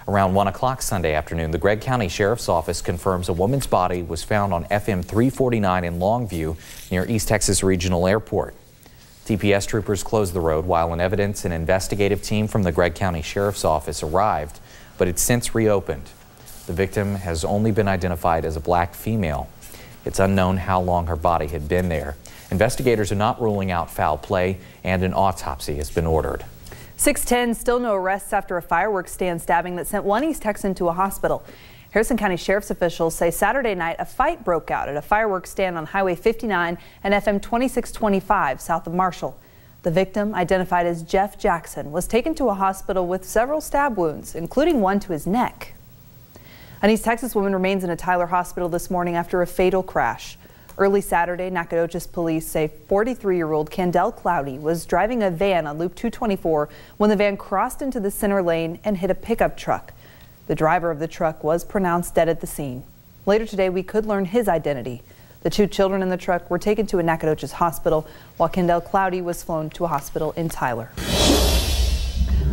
S: Around 1 o'clock Sunday afternoon, the Gregg County Sheriff's Office confirms a woman's body was found on FM 349 in Longview near East Texas Regional Airport. TPS troopers closed the road while an evidence and investigative team from the Gregg County Sheriff's Office arrived, but it's since reopened. The victim has only been identified as a black female. It's unknown how long her body had been there. Investigators are not ruling out foul play, and an autopsy has been ordered.
B: 6:10, still no arrests after a fireworks stand stabbing that sent one East Texan to a hospital. Harrison County Sheriff's officials say Saturday night a fight broke out at a fireworks stand on Highway 59 and FM 2625 south of Marshall. The victim, identified as Jeff Jackson, was taken to a hospital with several stab wounds, including one to his neck. An East Texas woman remains in a Tyler hospital this morning after a fatal crash. Early Saturday, Nacogdoches police say 43-year-old Candell Cloudy was driving a van on Loop 224 when the van crossed into the center lane and hit a pickup truck. The driver of the truck was pronounced dead at the scene. Later today, we could learn his identity. The 2 children in the truck were taken to a Nacogdoches hospital, while Candell Cloudy was flown to a hospital in Tyler.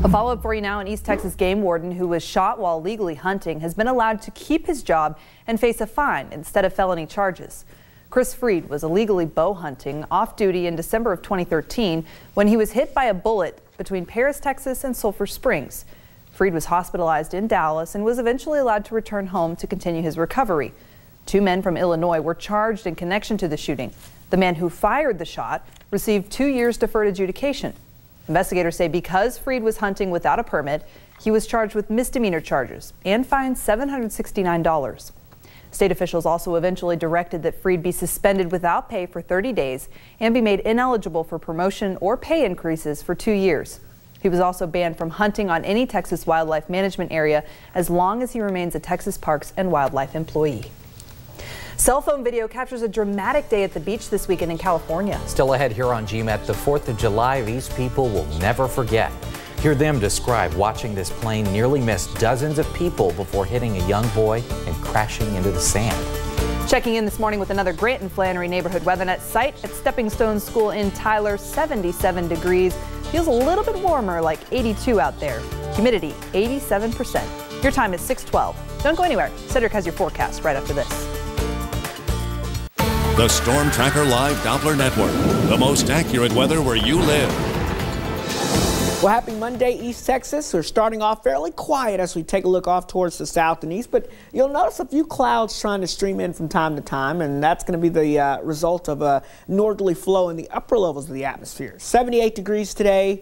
B: A follow-up for you now. An East Texas game warden who was shot while illegally hunting has been allowed to keep his job and face a fine instead of felony charges. Chris Freed was illegally bow hunting off-duty in December of 2013 when he was hit by a bullet between Paris, Texas and Sulphur Springs. Freed was hospitalized in Dallas and was eventually allowed to return home to continue his recovery. 2 men from Illinois were charged in connection to the shooting. The man who fired the shot received 2 years deferred adjudication. Investigators say because Freed was hunting without a permit, he was charged with misdemeanor charges and fined $769. State officials also eventually directed that Freed be suspended without pay for 30 days and be made ineligible for promotion or pay increases for 2 years. He was also banned from hunting on any Texas wildlife management area as long as he remains a Texas Parks and Wildlife employee. Cell phone video captures a dramatic day at the beach this weekend in California.
S: Still ahead here on GMET, the 4th of July these people will never forget. Hear them describe watching this plane nearly miss dozens of people before hitting a young boy and crashing into the sand.
B: Checking in this morning with another Grant and Flannery neighborhood weathernet site at Stepping Stone School in Tyler, 77 degrees. Feels a little bit warmer, like 82 out there. Humidity, 87%. Your time is 6:12. Don't go anywhere. Cedric has your forecast right after this.
A: The Storm Tracker Live Doppler Network, the most accurate weather where you live.
C: Well, happy Monday, East Texas. We're starting off fairly quiet as we take a look off towards the south and east, but you'll notice a few clouds trying to stream in from time to time, and that's going to be the result of a northerly flow in the upper levels of the atmosphere. 78 degrees today,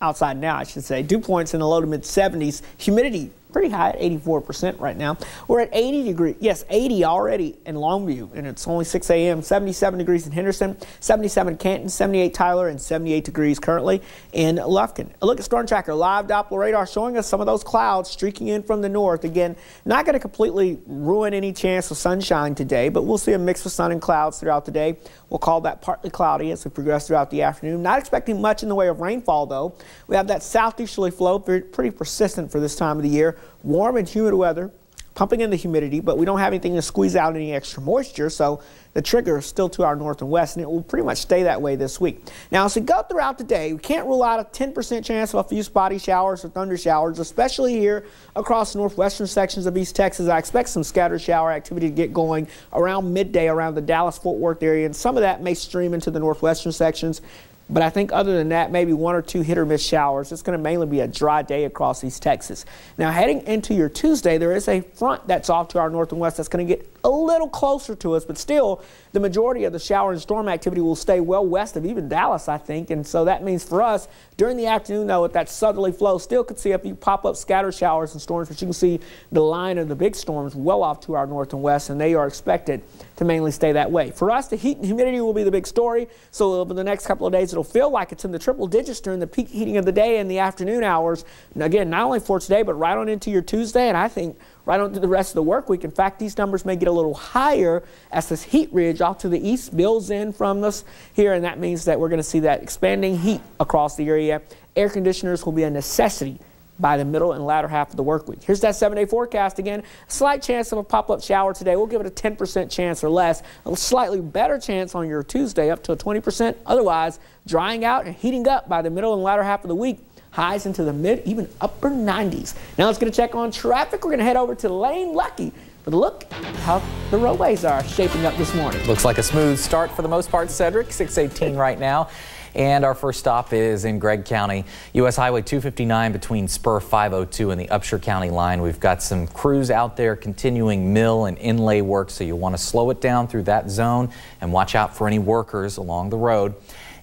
C: outside now, I should say. Dew points in the low to mid 70s. Humidity pretty high at 84% right now. We're at 80 degrees. Yes, 80 already in Longview, and it's only 6 a.m. 77 degrees in Henderson, 77 in Canton, 78 Tyler, and 78 degrees currently in Lufkin. A look at Storm Tracker live Doppler radar showing us some of those clouds streaking in from the north. Again, not going to completely ruin any chance of sunshine today, but we'll see a mix of sun and clouds throughout the day. We'll call that partly cloudy as we progress throughout the afternoon. Not expecting much in the way of rainfall, though. We have that southeasterly flow, pretty persistent for this time of the year. Warm and humid weather, pumping in the humidity, but we don't have anything to squeeze out any extra moisture, so the trigger is still to our north and west, and it will pretty much stay that way this week. Now, as we go throughout the day, we can't rule out a 10% chance of a few spotty showers or thunder showers, especially here across the northwestern sections of East Texas. I expect some scattered shower activity to get going around midday around the Dallas-Fort Worth area, and some of that may stream into the northwestern sections. But I think other than that, maybe one or two hit or miss showers. It's going to mainly be a dry day across East Texas. Now, heading into your Tuesday, there is a front that's off to our north and west that's going to get a little closer to us, but still the majority of the shower and storm activity will stay well west of even Dallas, I think. And so that means for us, during the afternoon, though, with that southerly flow, still could see a few pop-up scattered showers and storms, but you can see the line of the big storms well off to our north and west, and they are expected to mainly stay that way. For us, the heat and humidity will be the big story. So over the next couple of days, it'll feel like it's in the triple digits during the peak heating of the day and the afternoon hours. And again, not only for today, but right on into your Tuesday, and I think right on to the rest of the work week. In fact, these numbers may get a little higher as this heat ridge off to the east builds in from us here, and that means that we're going to see that expanding heat across the area. Air conditioners will be a necessity by the middle and latter half of the work week. Here's that 7-day forecast again. A slight chance of a pop-up shower today. We'll give it a 10% chance or less. A slightly better chance on your Tuesday, up to a 20%. Otherwise, drying out and heating up by the middle and latter half of the week. Highs into the mid, even upper 90s. Now let's get a check on traffic. We're going to head over to Lane Luckie for a look at how the roadways are shaping up this morning.
S: Looks like a smooth start for the most part, Cedric. 618 right now. And our first stop is in Gregg County, U.S. Highway 259 between Spur 502 and the Upshur County line. We've got some crews out there continuing mill and inlay work, so you want to slow it down through that zone and watch out for any workers along the road.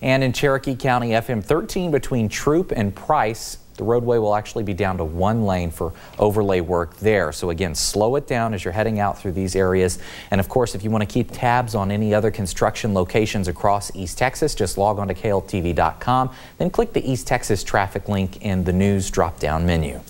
S: And in Cherokee County, FM 13 between Troop and Price, the roadway will actually be down to one lane for overlay work there. So again, slow it down as you're heading out through these areas. And of course, if you want to keep tabs on any other construction locations across East Texas, just log on to KLTV.com, then click the East Texas traffic link in the news drop-down menu.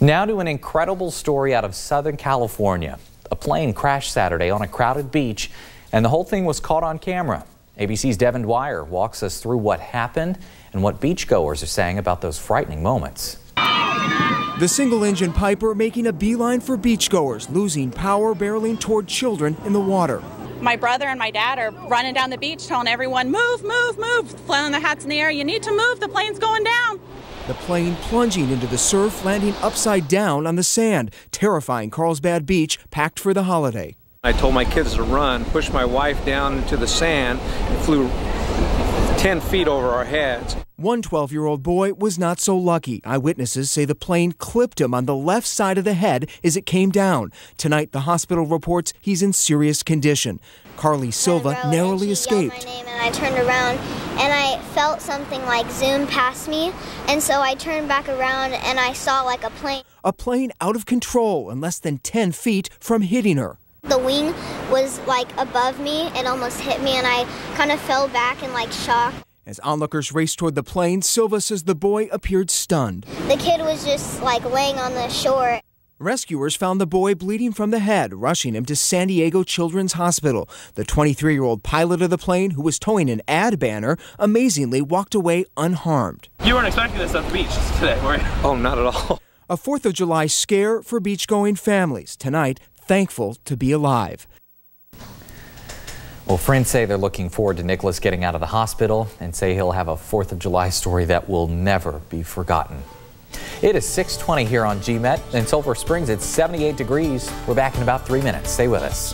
S: Now to an incredible story out of Southern California. A plane crashed Saturday on a crowded beach, and the whole thing was caught on camera. ABC's Devin Dwyer walks us through what happened and what beachgoers are saying about those frightening moments.
G: The single-engine Piper making a beeline for beachgoers, losing power, barreling toward children in the water.
J: My brother and my dad are running down the beach telling everyone, move, move, move, flailing their hats in the air. You need to move, the plane's going down.
G: The plane plunging into the surf, landing upside down on the sand, terrifying Carlsbad Beach, packed for the holiday.
W: I told my kids to run, pushed my wife down into the sand, and flew 10 feet over our heads.
G: One 12-year-old boy was not so lucky. Eyewitnesses say the plane clipped him on the left side of the head as it came down. Tonight, the hospital reports he's in serious condition. Carly Silva narrowly escaped.
X: My name and I turned around and I felt something like zoom past me, and so I turned back around and I saw like a plane.
G: A plane out of control and less than 10 feet from hitting her.
X: The wing was like above me, it almost hit me, and I kind of fell back in like shock.
G: As onlookers raced toward the plane, Silva says the boy appeared stunned.
X: The kid was just like laying on the shore.
G: Rescuers found the boy bleeding from the head, rushing him to San Diego Children's Hospital. The 23-year-old pilot of the plane, who was towing an ad banner, amazingly walked away unharmed.
D: You weren't expecting this at the beach today, were you?
W: Oh, not at all.
G: A 4th of July scare for beach-going families. Tonight, thankful to be alive.
S: Well, friends say they're looking forward to Nicholas getting out of the hospital and say he'll have a 4th of July story that will never be forgotten. It is 6:20 here on GMET. In Sulphur Springs, it's 78 degrees. We're back in about 3 minutes. Stay with us.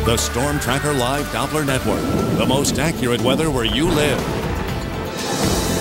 A: The Storm Tracker Live Doppler Network. The most accurate weather where you live.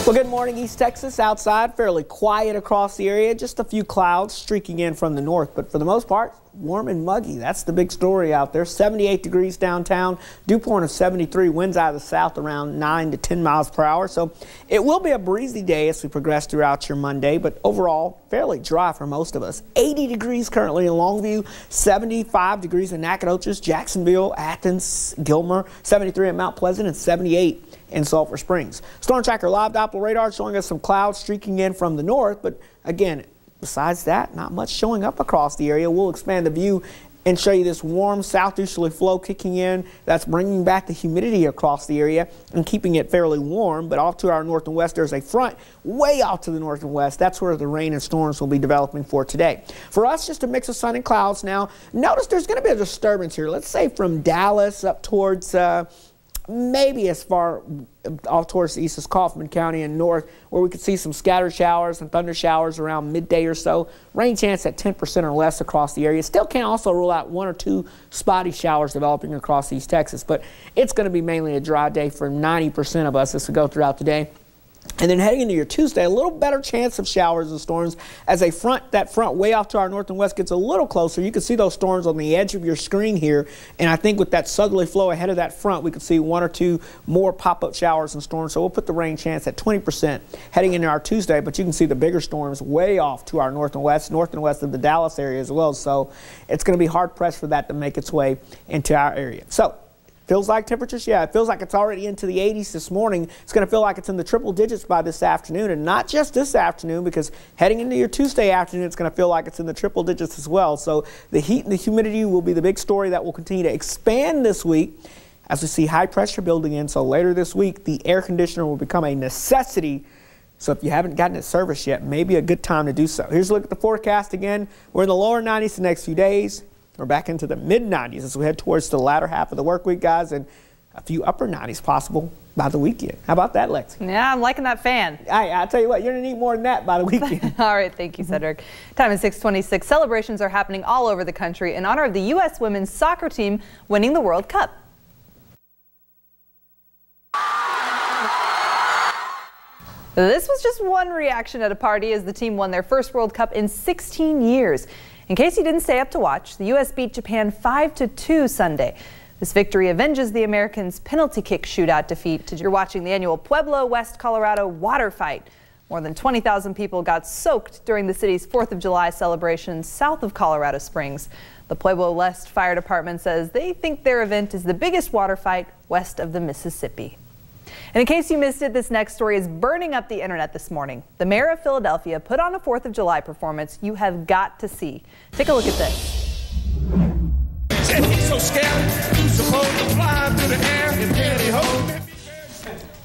C: Well, good morning, East Texas. Outside, fairly quiet across the area. Just a few clouds streaking in from the north, but for the most part, warm and muggy. That's the big story out there. 78 degrees downtown, dew point of 73, winds out of the south around 9 to 10 miles per hour. So it will be a breezy day as we progress throughout your Monday, but overall fairly dry for most of us. 80 degrees currently in Longview, 75 degrees in Nacogdoches, Jacksonville, Athens, Gilmer, 73 at Mount Pleasant, and 78 in Sulphur Springs. Storm Tracker Live Doppler radar showing us some clouds streaking in from the north, but again, besides that, not much showing up across the area. We'll expand the view and show you this warm southeasterly flow kicking in. That's bringing back the humidity across the area and keeping it fairly warm. But off to our north and west, there's a front way off to the north and west. That's where the rain and storms will be developing for today. For us, just a mix of sun and clouds now. Notice there's going to be a disturbance here. Let's say from Dallas up towards maybe as far off towards the east as Kaufman County and north, where we could see some scattered showers and thunder showers around midday or so. Rain chance at 10% or less across the area. Still can't also rule out 1 or 2 spotty showers developing across East Texas, but it's going to be mainly a dry day for 90% of us as we go throughout the day. And then heading into your Tuesday, a little better chance of showers and storms as that front way off to our north and west gets a little closer. You can see those storms on the edge of your screen here. And I think with that southerly flow ahead of that front, we could see 1 or 2 more pop-up showers and storms. So we'll put the rain chance at 20% heading into our Tuesday. But you can see the bigger storms way off to our north and west of the Dallas area as well. So it's going to be hard-pressed for that to make its way into our area. So feels like temperatures? Yeah, it feels like it's already into the 80s this morning. It's going to feel like it's in the triple digits by this afternoon, and not just this afternoon, because heading into your Tuesday afternoon, it's going to feel like it's in the triple digits as well. So the heat and the humidity will be the big story that will continue to expand this week as we see high pressure building in. So later this week, the air conditioner will become a necessity. So if you haven't gotten it serviced yet, maybe a good time to do so. Here's a look at the forecast again. We're in the lower 90s the next few days. We're back into the mid-90s as we head towards the latter half of the work week, guys, and a few upper 90s possible by the weekend. How about that, Lexie?
B: Yeah, I'm liking that fan.
C: I'll tell you what, you're going to need more than that by the weekend.
B: All right, thank you, Cedric. Time is 6:26. Celebrations are happening all over the country in honor of the U.S. women's soccer team winning the World Cup. This was just one reaction at a party as the team won their first World Cup in 16 years. In case you didn't stay up to watch, the U.S. beat Japan 5-2 Sunday. This victory avenges the Americans' penalty kick shootout defeat. You're watching the annual Pueblo, West Colorado water fight. More than 20,000 people got soaked during the city's 4th of July celebrations south of Colorado Springs. The Pueblo West Fire Department says they think their event is the biggest water fight west of the Mississippi. And in case you missed it, this next story is burning up the internet this morning. The mayor of Philadelphia put on a 4th of July performance you have got to see. Take a look at this.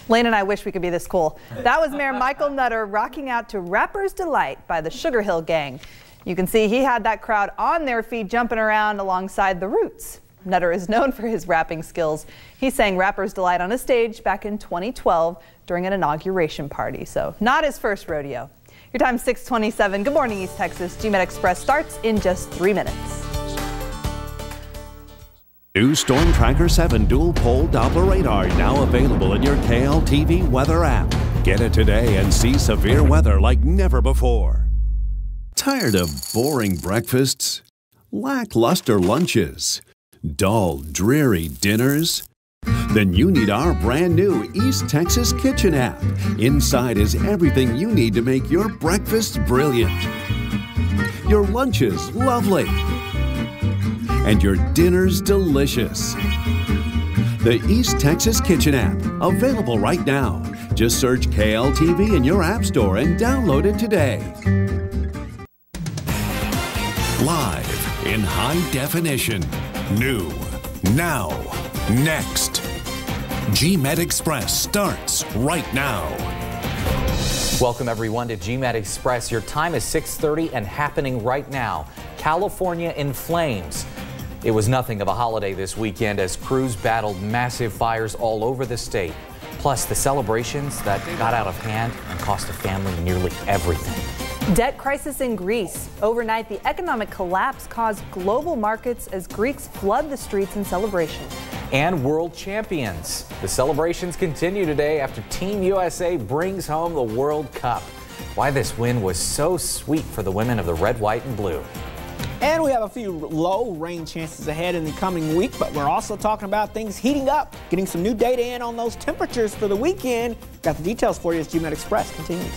B: Lane and I wish we could be this cool. That was Mayor Michael Nutter rocking out to Rapper's Delight by the Sugar Hill Gang. You can see he had that crowd on their feet jumping around alongside the Roots. Nutter is known for his rapping skills. He sang Rapper's Delight on a stage back in 2012 during an inauguration party, so not his first rodeo. Your time is 6:27. Good morning, East Texas. GMET Express starts in just 3 minutes.
A: New Storm Tracker 7 dual pole Doppler radar now available in your KLTV weather app. Get it today and see severe weather like never before. Tired of boring breakfasts? Lackluster lunches? Dull, dreary dinners? Then you need our brand new East Texas Kitchen app. Inside is everything you need to make your breakfasts brilliant, your lunches lovely, and your dinners delicious. The East Texas Kitchen app, available right now. Just search KLTV in your app store and download it today. Live in high definition. New. Now. Next. GMET Express starts right now.
S: Welcome everyone to GMET Express. Your time is 6:30 and happening right now. California in flames. It was nothing of a holiday this weekend as crews battled massive fires all over the state. Plus the celebrations that got out of hand and cost a family nearly everything.
B: Debt crisis in Greece. Overnight, the economic collapse caused global markets as Greeks flood the streets in celebration.
S: And world champions. The celebrations continue today after Team USA brings home the World Cup. Why this win was so sweet for the women of the red, white, and blue.
C: And we have a few low rain chances ahead in the coming week, but we're also talking about things heating up, getting some new data in on those temperatures for the weekend. Got the details for you as GMET Express continues.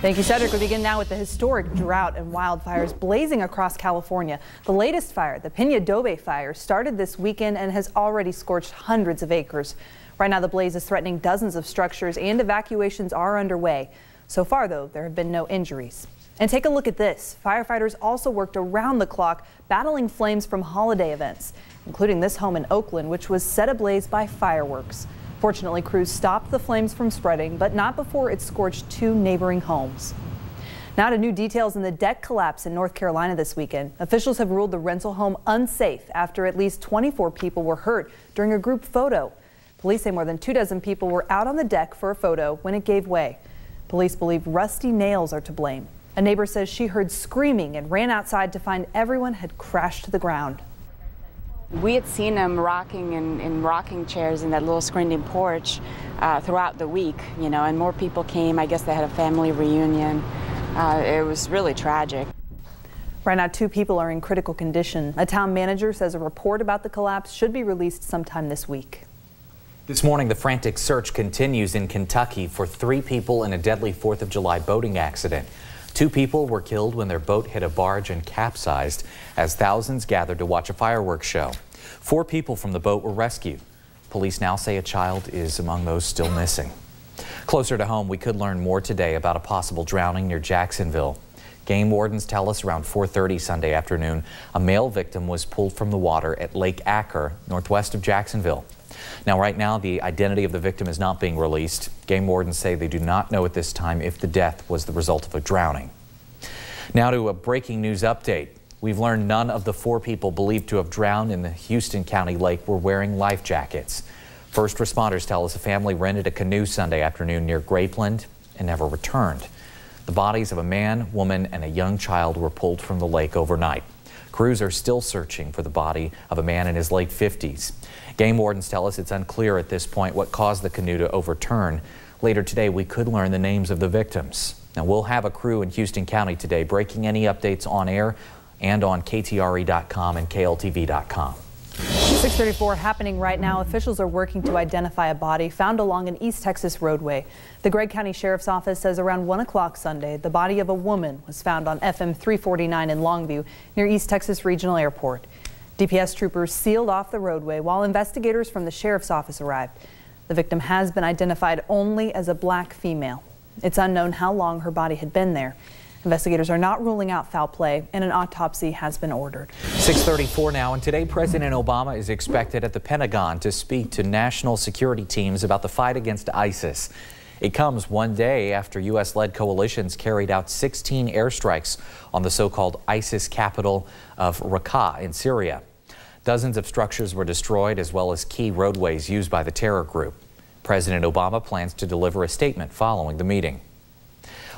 B: Thank you, Cedric. We begin now with the historic drought and wildfires blazing across California. The latest fire, the Peña fire, started this weekend and has already scorched hundreds of acres. Right now, the blaze is threatening dozens of structures and evacuations are underway. So far, though, there have been no injuries. And take a look at this. Firefighters also worked around the clock battling flames from holiday events, including this home in Oakland, which was set ablaze by fireworks. Fortunately, crews stopped the flames from spreading, but not before it scorched two neighboring homes. Now to new details in the debt collapse in North Carolina this weekend. Officials have ruled the rental home unsafe after at least 24 people were hurt during a group photo. Police say more than 24 people were out on the deck for a photo when it gave way. Police believe rusty nails are to blame. A neighbor says she heard screaming and ran outside to find everyone had crashed to the ground.
H: We had seen them rocking in rocking chairs in that little screened-in porch throughout the week, you know, and more people came. I guess they had a family reunion. It was really tragic.
B: Right now, 2 people are in critical condition. A town manager says a report about the collapse should be released sometime this week.
S: This morning, the frantic search continues in Kentucky for 3 people in a deadly 4th of July boating accident. 2 people were killed when their boat hit a barge and capsized as thousands gathered to watch a fireworks show. 4 people from the boat were rescued. Police now say a child is among those still missing. Closer to home, we could learn more today about a possible drowning near Jacksonville. Game wardens tell us around 4:30 Sunday afternoon, a male victim was pulled from the water at Lake Acker, northwest of Jacksonville. Now, right now, the identity of the victim is not being released. Game wardens say they do not know at this time if the death was the result of a drowning. Now to a breaking news update. We've learned none of the 4 people believed to have drowned in the Houston County lake were wearing life jackets. First responders tell us a family rented a canoe Sunday afternoon near Grapeland and never returned. The bodies of a man, woman, and a young child were pulled from the lake overnight. Crews are still searching for the body of a man in his late 50s. Game wardens tell us it's unclear at this point what caused the canoe to overturn. Later today, we could learn the names of the victims. Now, we'll have a crew in Houston County today breaking any updates on air and on KTRE.com and KLTV.com.
B: 6:34 happening right now. Officials are working to identify a body found along an East Texas roadway. The Gregg County Sheriff's Office says around 1 o'clock Sunday, the body of a woman was found on FM 349 in Longview near East Texas Regional Airport. DPS troopers sealed off the roadway while investigators from the Sheriff's Office arrived. The victim has been identified only as a black female. It's unknown how long her body had been there. Investigators are not ruling out foul play, and an autopsy has been ordered.
S: 6:34 now, and today President Obama is expected at the Pentagon to speak to national security teams about the fight against ISIS. It comes one day after U.S.-led coalitions carried out 16 airstrikes on the so-called ISIS capital of Raqqa in Syria. Dozens of structures were destroyed, as well as key roadways used by the terror group. President Obama plans to deliver a statement following the meeting.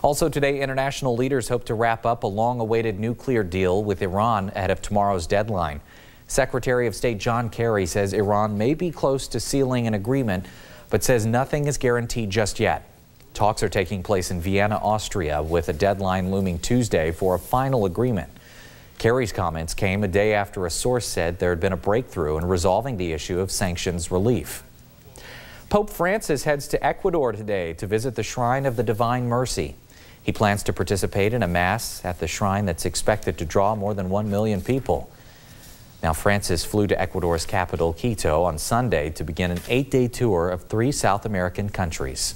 S: Also today, international leaders hope to wrap up a long-awaited nuclear deal with Iran ahead of tomorrow's deadline. Secretary of State John Kerry says Iran may be close to sealing an agreement, but says nothing is guaranteed just yet. Talks are taking place in Vienna, Austria, with a deadline looming Tuesday for a final agreement. Kerry's comments came a day after a source said there had been a breakthrough in resolving the issue of sanctions relief. Pope Francis heads to Ecuador today to visit the Shrine of the Divine Mercy. He plans to participate in a mass at the shrine that's expected to draw more than 1 million people. Now, Francis flew to Ecuador's capital, Quito, on Sunday to begin an 8-day tour of 3 South American countries.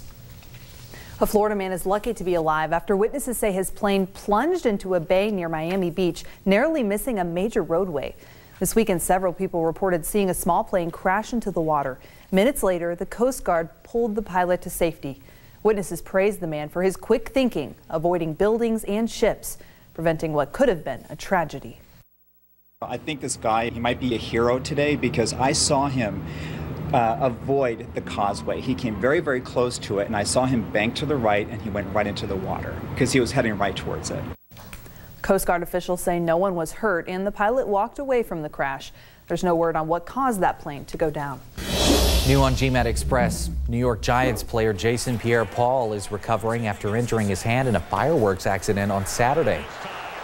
B: A Florida man is lucky to be alive after witnesses say his plane plunged into a bay near Miami Beach, narrowly missing a major roadway. This weekend, several people reported seeing a small plane crash into the water. Minutes later, the Coast Guard pulled the pilot to safety. Witnesses praised the man for his quick thinking, avoiding buildings and ships, preventing what could have been a tragedy.
I: I think this guy, he might be a hero today because I saw him avoid the causeway. He came very, very close to it, and I saw him bank to the right, and he went right into the water because he was heading right towards it.
B: Coast Guard officials say no one was hurt, and the pilot walked away from the crash. There's no word on what caused that plane to go down.
S: New on GMET Express, New York Giants player Jason Pierre-Paul is recovering after injuring his hand in a fireworks accident on Saturday.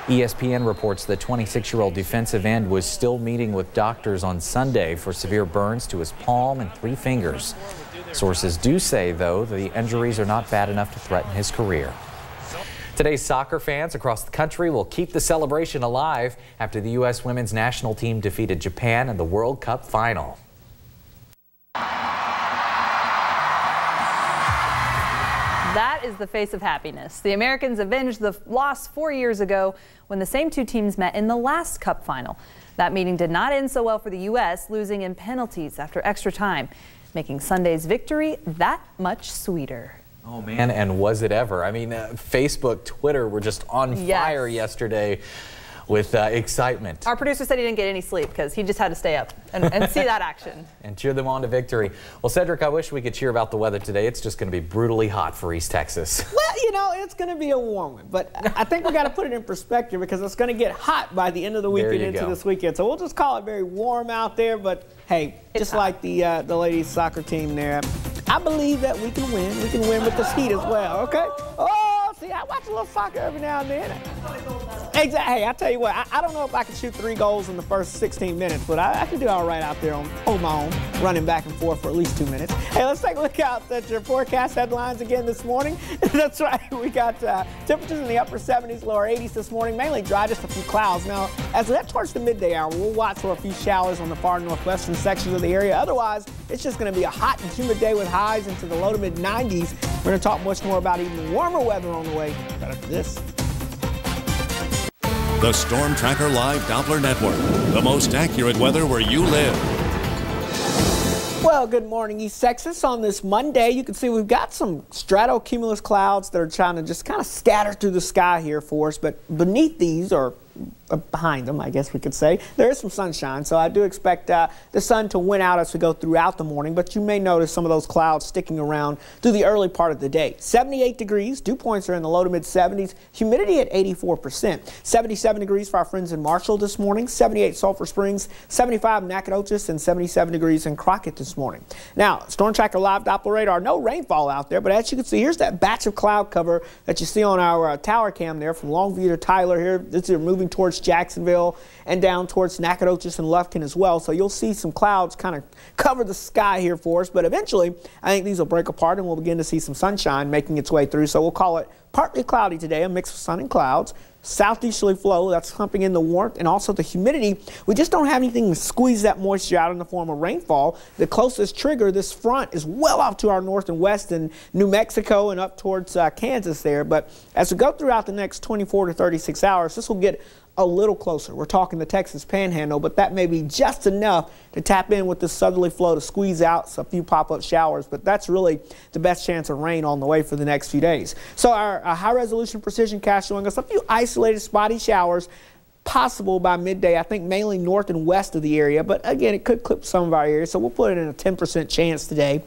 S: ESPN reports the 26-year-old defensive end was still meeting with doctors on Sunday for severe burns to his palm and 3 fingers. Sources do say, though, the injuries are not bad enough to threaten his career. Today's soccer fans across the country will keep the celebration alive after the U.S. women's national team defeated Japan in the World Cup final.
B: That is the face of happiness. The Americans avenged the loss 4 years ago when the same two teams met in the last Cup final. That meeting did not end so well for the U.S., losing in penalties after extra time, making Sunday's victory that much sweeter.
S: Oh, man, and was it ever? I mean, Facebook, Twitter were just on fire yesterday with excitement.
B: Our producer said he didn't get any sleep because he just had to stay up and see that action.
S: And cheer them on to victory. Well, Cedric, I wish we could cheer about the weather today. It's just going to be brutally hot for East Texas.
C: Well, you know, it's going to be a warm one, but I think we got to put it in perspective because it's going to get hot by the end of the weekend into this weekend. So we'll just call it very warm out there, but hey, just like the ladies soccer team there, I believe that we can win. We can win with this heat as well, okay? Oh, see, I watch a little soccer every now and then. Exactly. Hey, I tell you what, I don't know if I can shoot 3 goals in the first 16 minutes, but I can do all right out there on my own, running back and forth for at least 2 minutes. Hey, let's take a look out at your forecast headlines again this morning. That's right, we got temperatures in the upper 70s, lower 80s this morning, mainly dry, just a few clouds. Now, as we head towards the midday hour, we'll watch for a few showers on the far northwestern sections of the area. Otherwise, it's just going to be a hot and humid day with highs into the low to mid 90s. We're going to talk much more about even warmer weather on the way right after this.
A: The Storm Tracker Live Doppler Network, the most accurate weather where you live.
C: Well, good morning, East Texas. On this Monday, you can see we've got some stratocumulus clouds that are trying to just kind of scatter through the sky here for us, but beneath these, or behind them, I guess we could say, there is some sunshine. So I do expect the sun to win out as we go throughout the morning, but you may notice some of those clouds sticking around through the early part of the day. 78 degrees, dew points are in the low to mid 70s, humidity at 84%. 77 degrees for our friends in Marshall this morning, 78 Sulphur Springs, 75 Nacogdoches, and 77 degrees in Crockett this morning. Now, Storm Tracker Live Doppler radar, no rainfall out there, but as you can see, here's that batch of cloud cover that you see on our tower cam there from Longview to Tyler here. This is moving towards Jacksonville and down towards Nacogdoches and Lufkin as well. So you'll see some clouds kind of cover the sky here for us. But eventually, I think these will break apart and we'll begin to see some sunshine making its way through. So we'll call it partly cloudy today, a mix of sun and clouds. Southeasterly flow, that's pumping in the warmth and also the humidity. We just don't have anything to squeeze that moisture out in the form of rainfall. The closest trigger, this front, is well off to our north and west in New Mexico and up towards Kansas there. But as we go throughout the next 24 to 36 hours, this will get a little closer. We're talking the Texas Panhandle, but that may be just enough to tap in with this southerly flow to squeeze out a few pop-up showers, but that's really the best chance of rain on the way for the next few days. So our high-resolution precision cast showing us a few isolated spotty showers possible by midday, I think mainly north and west of the area, but again, it could clip some of our areas, so we'll put it in a 10% chance today.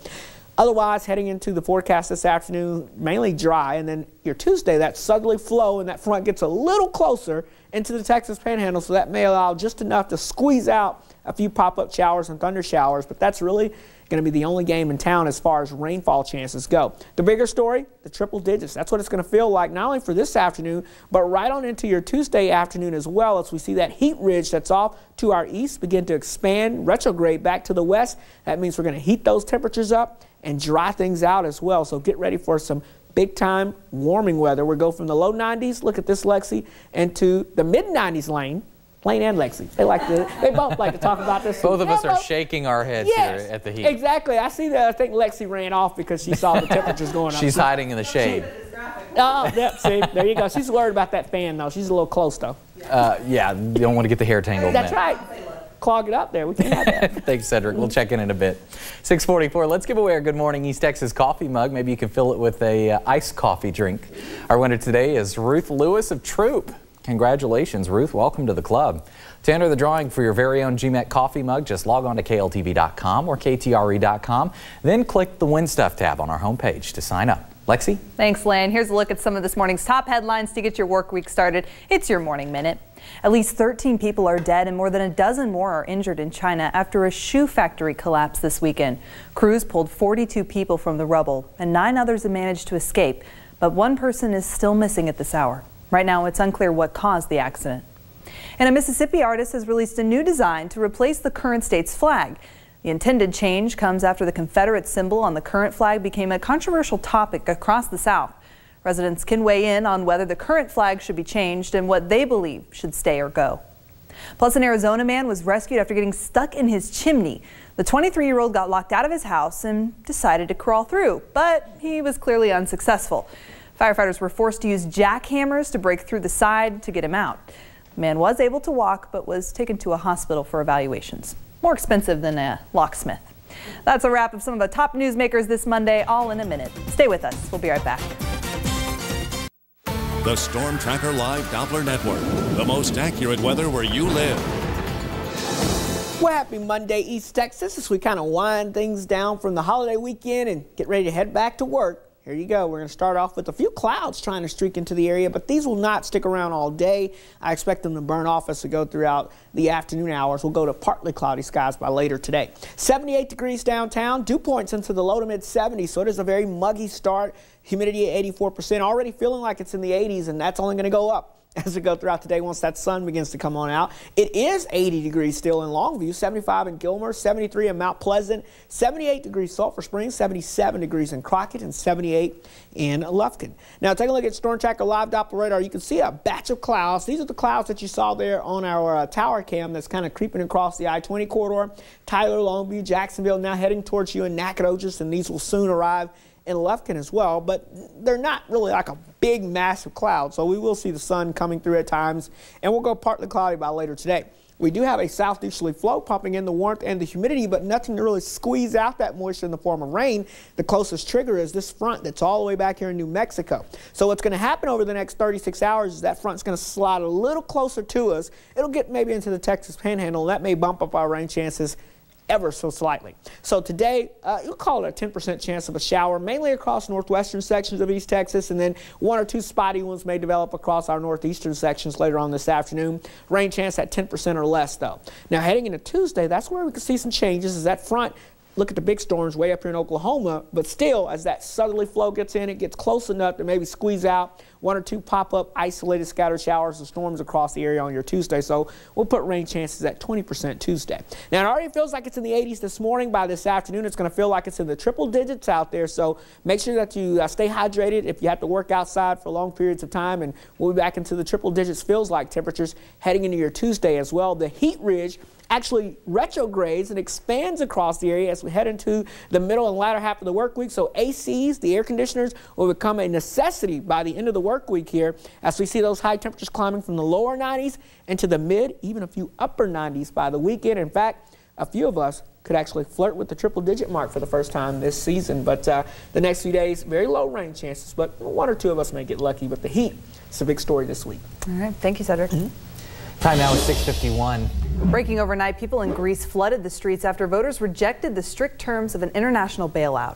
C: Otherwise, heading into the forecast this afternoon, mainly dry, and then your Tuesday, that southerly flow and that front gets a little closer into the Texas Panhandle, so that may allow just enough to squeeze out a few pop-up showers and thunder showers, but that's really going to be the only game in town as far as rainfall chances go. The bigger story, the triple digits. That's what it's going to feel like not only for this afternoon, but right on into your Tuesday afternoon as well, as we see that heat ridge that's off to our east begin to expand, retrograde back to the west. That means we're going to heat those temperatures up and dry things out as well. So get ready for some big-time warming weather. We'll go from the low 90s, look at this, Lexie, into the mid-90s lane Lane and Lexie. They both like to talk about this.
S: Both of us are shaking our heads here at the heat.
C: Exactly. I see that. I think Lexie ran off because she saw the temperatures going up.
S: She's hiding in the shade.
C: Oh, yep, see, there you go. She's worried about that fan, though. She's a little close, though.
S: Yeah, you don't want to get the hair tangled.
C: That's right. Clog it up there. We can't have that.
S: Thanks, Cedric. We'll check in a bit. 6:44. Let's give away our Good Morning East Texas coffee mug. Maybe you can fill it with a iced coffee drink. Our winner today is Ruth Lewis of Troop. Congratulations, Ruth. Welcome to the club. To enter the drawing for your very own GMET coffee mug, just log on to KLTV.com or KTRE.com. Then click the Win Stuff tab on our homepage to sign up. Lexie?
B: Thanks, Lane. Here's a look at some of this morning's top headlines to get your work week started. It's your Morning Minute. At least 13 people are dead and more than a dozen more are injured in China after a shoe factory collapsed this weekend. Crews pulled 42 people from the rubble and 9 others have managed to escape, but one person is still missing at this hour. Right now, it's unclear what caused the accident. And a Mississippi artist has released a new design to replace the current state's flag. The intended change comes after the Confederate symbol on the current flag became a controversial topic across the South. Residents can weigh in on whether the current flag should be changed and what they believe should stay or go. Plus, an Arizona man was rescued after getting stuck in his chimney. The 23-year-old got locked out of his house and decided to crawl through, but he was clearly unsuccessful. Firefighters were forced to use jackhammers to break through the side to get him out. The man was able to walk, but was taken to a hospital for evaluations. More expensive than a locksmith. That's a wrap of some of the top newsmakers this Monday, all in a minute. Stay with us. We'll be right back.
A: The Storm Tracker Live Doppler Network, the most accurate weather where you live.
C: Well, happy Monday, East Texas, as we kind of wind things down from the holiday weekend and get ready to head back to work. Here you go. We're going to start off with a few clouds trying to streak into the area, but these will not stick around all day. I expect them to burn off as we go throughout the afternoon hours. We'll go to partly cloudy skies by later today. 78 degrees downtown, dew points into the low to mid 70s, so it is a very muggy start. Humidity at 84%, already feeling like it's in the 80s, and that's only going to go up as we go throughout the day once that sun begins to come on out. It is 80 degrees still in Longview, 75 in Gilmer, 73 in Mount Pleasant, 78 degrees Sulphur Springs, 77 degrees in Crockett, and 78 in Lufkin. Now, take a look at Storm Tracker Live Doppler radar. You can see a batch of clouds. These are the clouds that you saw there on our tower cam that's kind of creeping across the I-20 corridor. Tyler, Longview, Jacksonville now heading towards you in Nacogdoches, and these will soon arrive in Lufkin as well, but they're not really like a big massive cloud, so we will see the sun coming through at times, and we'll go partly cloudy by later today. We do have a southeasterly flow pumping in the warmth and the humidity, but nothing to really squeeze out that moisture in the form of rain. The closest trigger is this front that's all the way back here in New Mexico. So what's going to happen over the next 36 hours is that front's going to slide a little closer to us. It'll get maybe into the Texas Panhandle, and that may bump up our rain chances ever so slightly. So today, you'll call it a 10% chance of a shower, mainly across northwestern sections of East Texas, and then 1 or 2 spotty ones may develop across our northeastern sections later on this afternoon. Rain chance at 10% or less, though. Now, heading into Tuesday, that's where we can see some changes as that front. Look at the big storms way up here in Oklahoma, but still, as that southerly flow gets in, it gets close enough to maybe squeeze out 1 or 2 pop-up isolated scattered showers or storms across the area on your Tuesday. So we'll put rain chances at 20% Tuesday. Now, it already feels like it's in the 80s this morning. By this afternoon, it's going to feel like it's in the triple digits out there. So make sure that you stay hydrated if you have to work outside for long periods of time. And we'll be back into the triple digits feels like temperatures heading into your Tuesday as well. The heat ridge actually retrogrades and expands across the area as we head into the middle and latter half of the work week. So ACs, the air conditioners, will become a necessity by the end of the work week here as we see those high temperatures climbing from the lower 90s into the mid, even a few upper 90s by the weekend. In fact, a few of us could actually flirt with the triple-digit mark for the first time this season. But the next few days, very low rain chances, but 1 or 2 of us may get lucky. But the heat is a big story this week.
B: All right. Thank you, Cedric.
S: Time now is 6:51.
B: Breaking overnight, people in Greece flooded the streets after voters rejected the strict terms of an international bailout.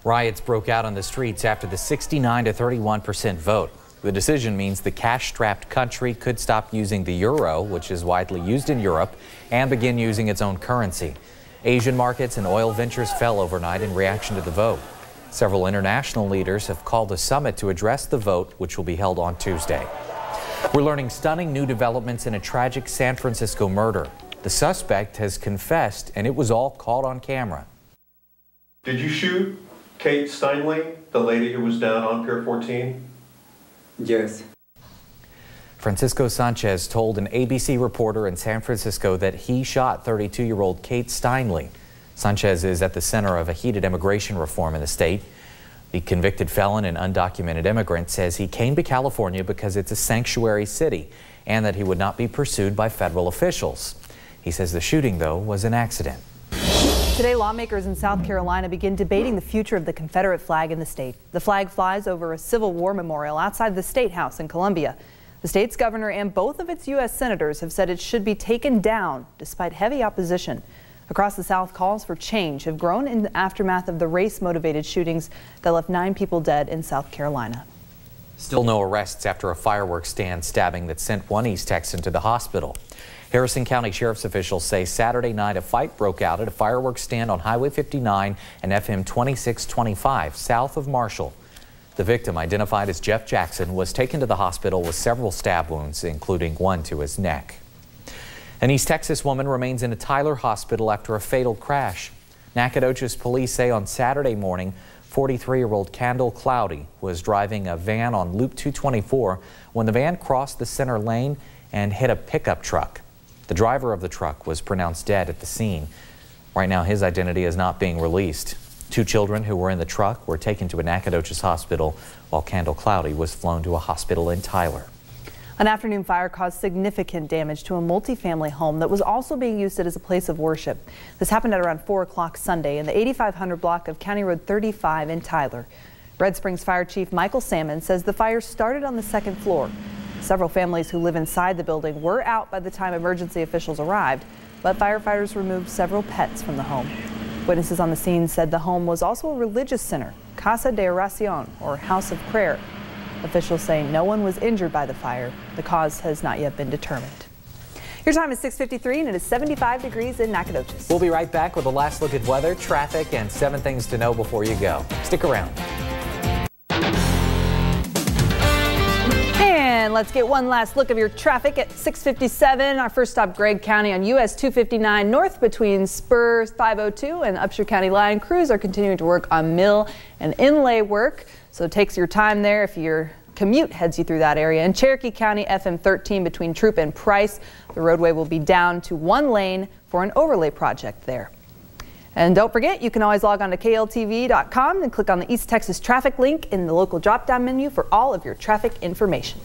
S: Riots broke out on the streets after the 69 to 31% vote. The decision means the cash-strapped country could stop using the euro, which is widely used in Europe, and begin using its own currency. Asian markets and oil ventures fell overnight in reaction to the vote. Several international leaders have called a summit to address the vote, which will be held on Tuesday. We're learning stunning new developments in a tragic San Francisco murder. The suspect has confessed, and it was all caught on camera.
L: Did you shoot? Kate Steinle, the lady who was down on Pier 14?
M: Yes.
S: Francisco Sanchez told an ABC reporter in San Francisco that he shot 32-year-old Kate Steinle. Sanchez is at the center of a heated immigration reform in the state. The convicted felon and undocumented immigrant says he came to California because it's a sanctuary city and that he would not be pursued by federal officials. He says the shooting, though, was an accident.
B: Today, lawmakers in South Carolina begin debating the future of the Confederate flag in the state. The flag flies over a Civil War memorial outside the State House in Columbia. The state's governor and both of its U.S. senators have said it should be taken down despite heavy opposition. Across the South, calls for change have grown in the aftermath of the race-motivated shootings that left 9 people dead in South Carolina.
S: Still no arrests after a fireworks stand stabbing that sent one East Texan to the hospital. Harrison County Sheriff's officials say Saturday night a fight broke out at a fireworks stand on Highway 59 and FM 2625 south of Marshall. The victim, identified as Jeff Jackson, was taken to the hospital with several stab wounds, including one to his neck. An East Texas woman remains in a Tyler hospital after a fatal crash. Nacogdoches police say on Saturday morning, 43-year-old Kendall Cloudy was driving a van on Loop 224 when the van crossed the center lane and hit a pickup truck. The driver of the truck was pronounced dead at the scene. Right now, his identity is not being released. 2 children who were in the truck were taken to a Nacogdoches hospital, while Kendall Cloudy was flown to a hospital in Tyler.
B: An afternoon fire caused significant damage to a multifamily home that was also being used as a place of worship. This happened at around 4 o'clock Sunday in the 8500 block of County Road 35 in Tyler. Red Springs Fire Chief Michael Salmon says the fire started on the 2nd floor. Several families who live inside the building were out by the time emergency officials arrived, but firefighters removed several pets from the home. Witnesses on the scene said the home was also a religious center, Casa de Oración, or House of Prayer. Officials say no one was injured by the fire. The cause has not yet been determined. Your time is 6:53 and it is 75 degrees in Nacogdoches.
S: We'll be right back with a last look at weather, traffic, and 7 things to know before you go. Stick around.
B: And let's get one last look of your traffic at 6:57. Our first stop, Gregg County on US 259 north between Spur 502 and Upshur County line. Crews are continuing to work on mill and inlay work, so it takes your time there if your commute heads you through that area. In Cherokee County, FM 13 between Troop and Price, the roadway will be down to 1 lane for an overlay project there. And don't forget, you can always log on to KLTV.com and click on the East Texas traffic link in the local drop-down menu for all of your traffic information.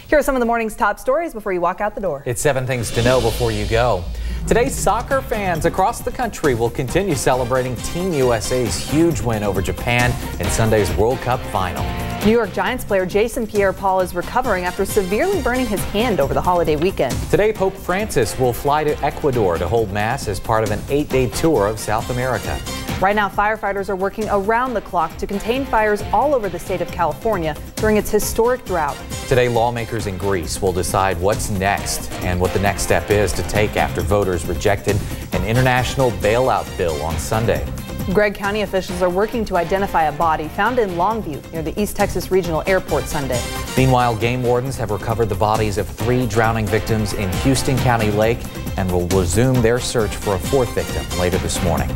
B: Here are some of the morning's top stories before you walk out the door.
S: It's 7 things to know before you go. Today, soccer fans across the country will continue celebrating Team USA's huge win over Japan in Sunday's World Cup final.
B: New York Giants player Jason Pierre-Paul is recovering after severely burning his hand over the holiday weekend.
S: Today, Pope Francis will fly to Ecuador to hold Mass as part of an 8-day tour of South America.
B: Right now, firefighters are working around the clock to contain fires all over the state of California during its historic drought.
S: Today, lawmakers in Greece will decide what's next and what the next step is to take after voters rejected an international bailout bill on Sunday.
B: Gregg County officials are working to identify a body found in Longview near the East Texas Regional Airport Sunday.
S: Meanwhile, game wardens have recovered the bodies of 3 drowning victims in Houston County Lake and will resume their search for a 4th victim later this morning.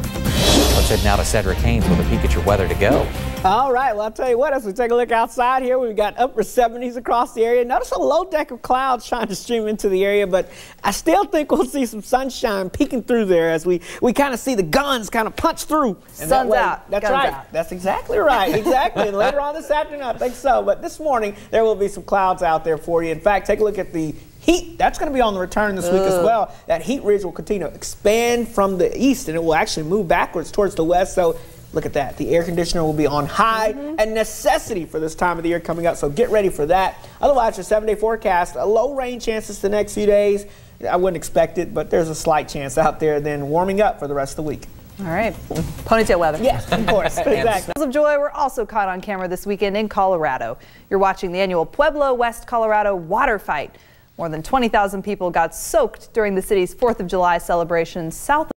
S: Let's head now to Cedric Haynes with a peek at your weather to go.
C: All right, well, I'll tell you what, as we take a look outside here, we've got upper 70s across the area. Notice a low deck of clouds trying to stream into the area, but I still think we'll see some sunshine peeking through there as we kind of see the guns kind of punch through. And
B: sun's out.
C: That's
B: guns
C: right.
B: Out.
C: That's exactly right. Exactly. And later on this afternoon, I think so. But this morning, there will be some clouds out there for you. In fact, take a look at the heat. That's going to be on the return this week as well. That heat ridge will continue to expand from the east, and it will actually move backwards towards the west. So look at that. The air conditioner will be on high, a necessity for this time of the year coming up. So get ready for that. Otherwise, your 7-day forecast, a low rain chances the next few days. I wouldn't expect it, but there's a slight chance out there. Then warming up for the rest of the week.
B: All right. Ponytail weather.
C: Yes, of course. Exactly.
B: Of joy were also caught on camera this weekend in Colorado. You're watching the annual Pueblo, West Colorado water fight. More than 20,000 people got soaked during the city's 4th of July celebrations south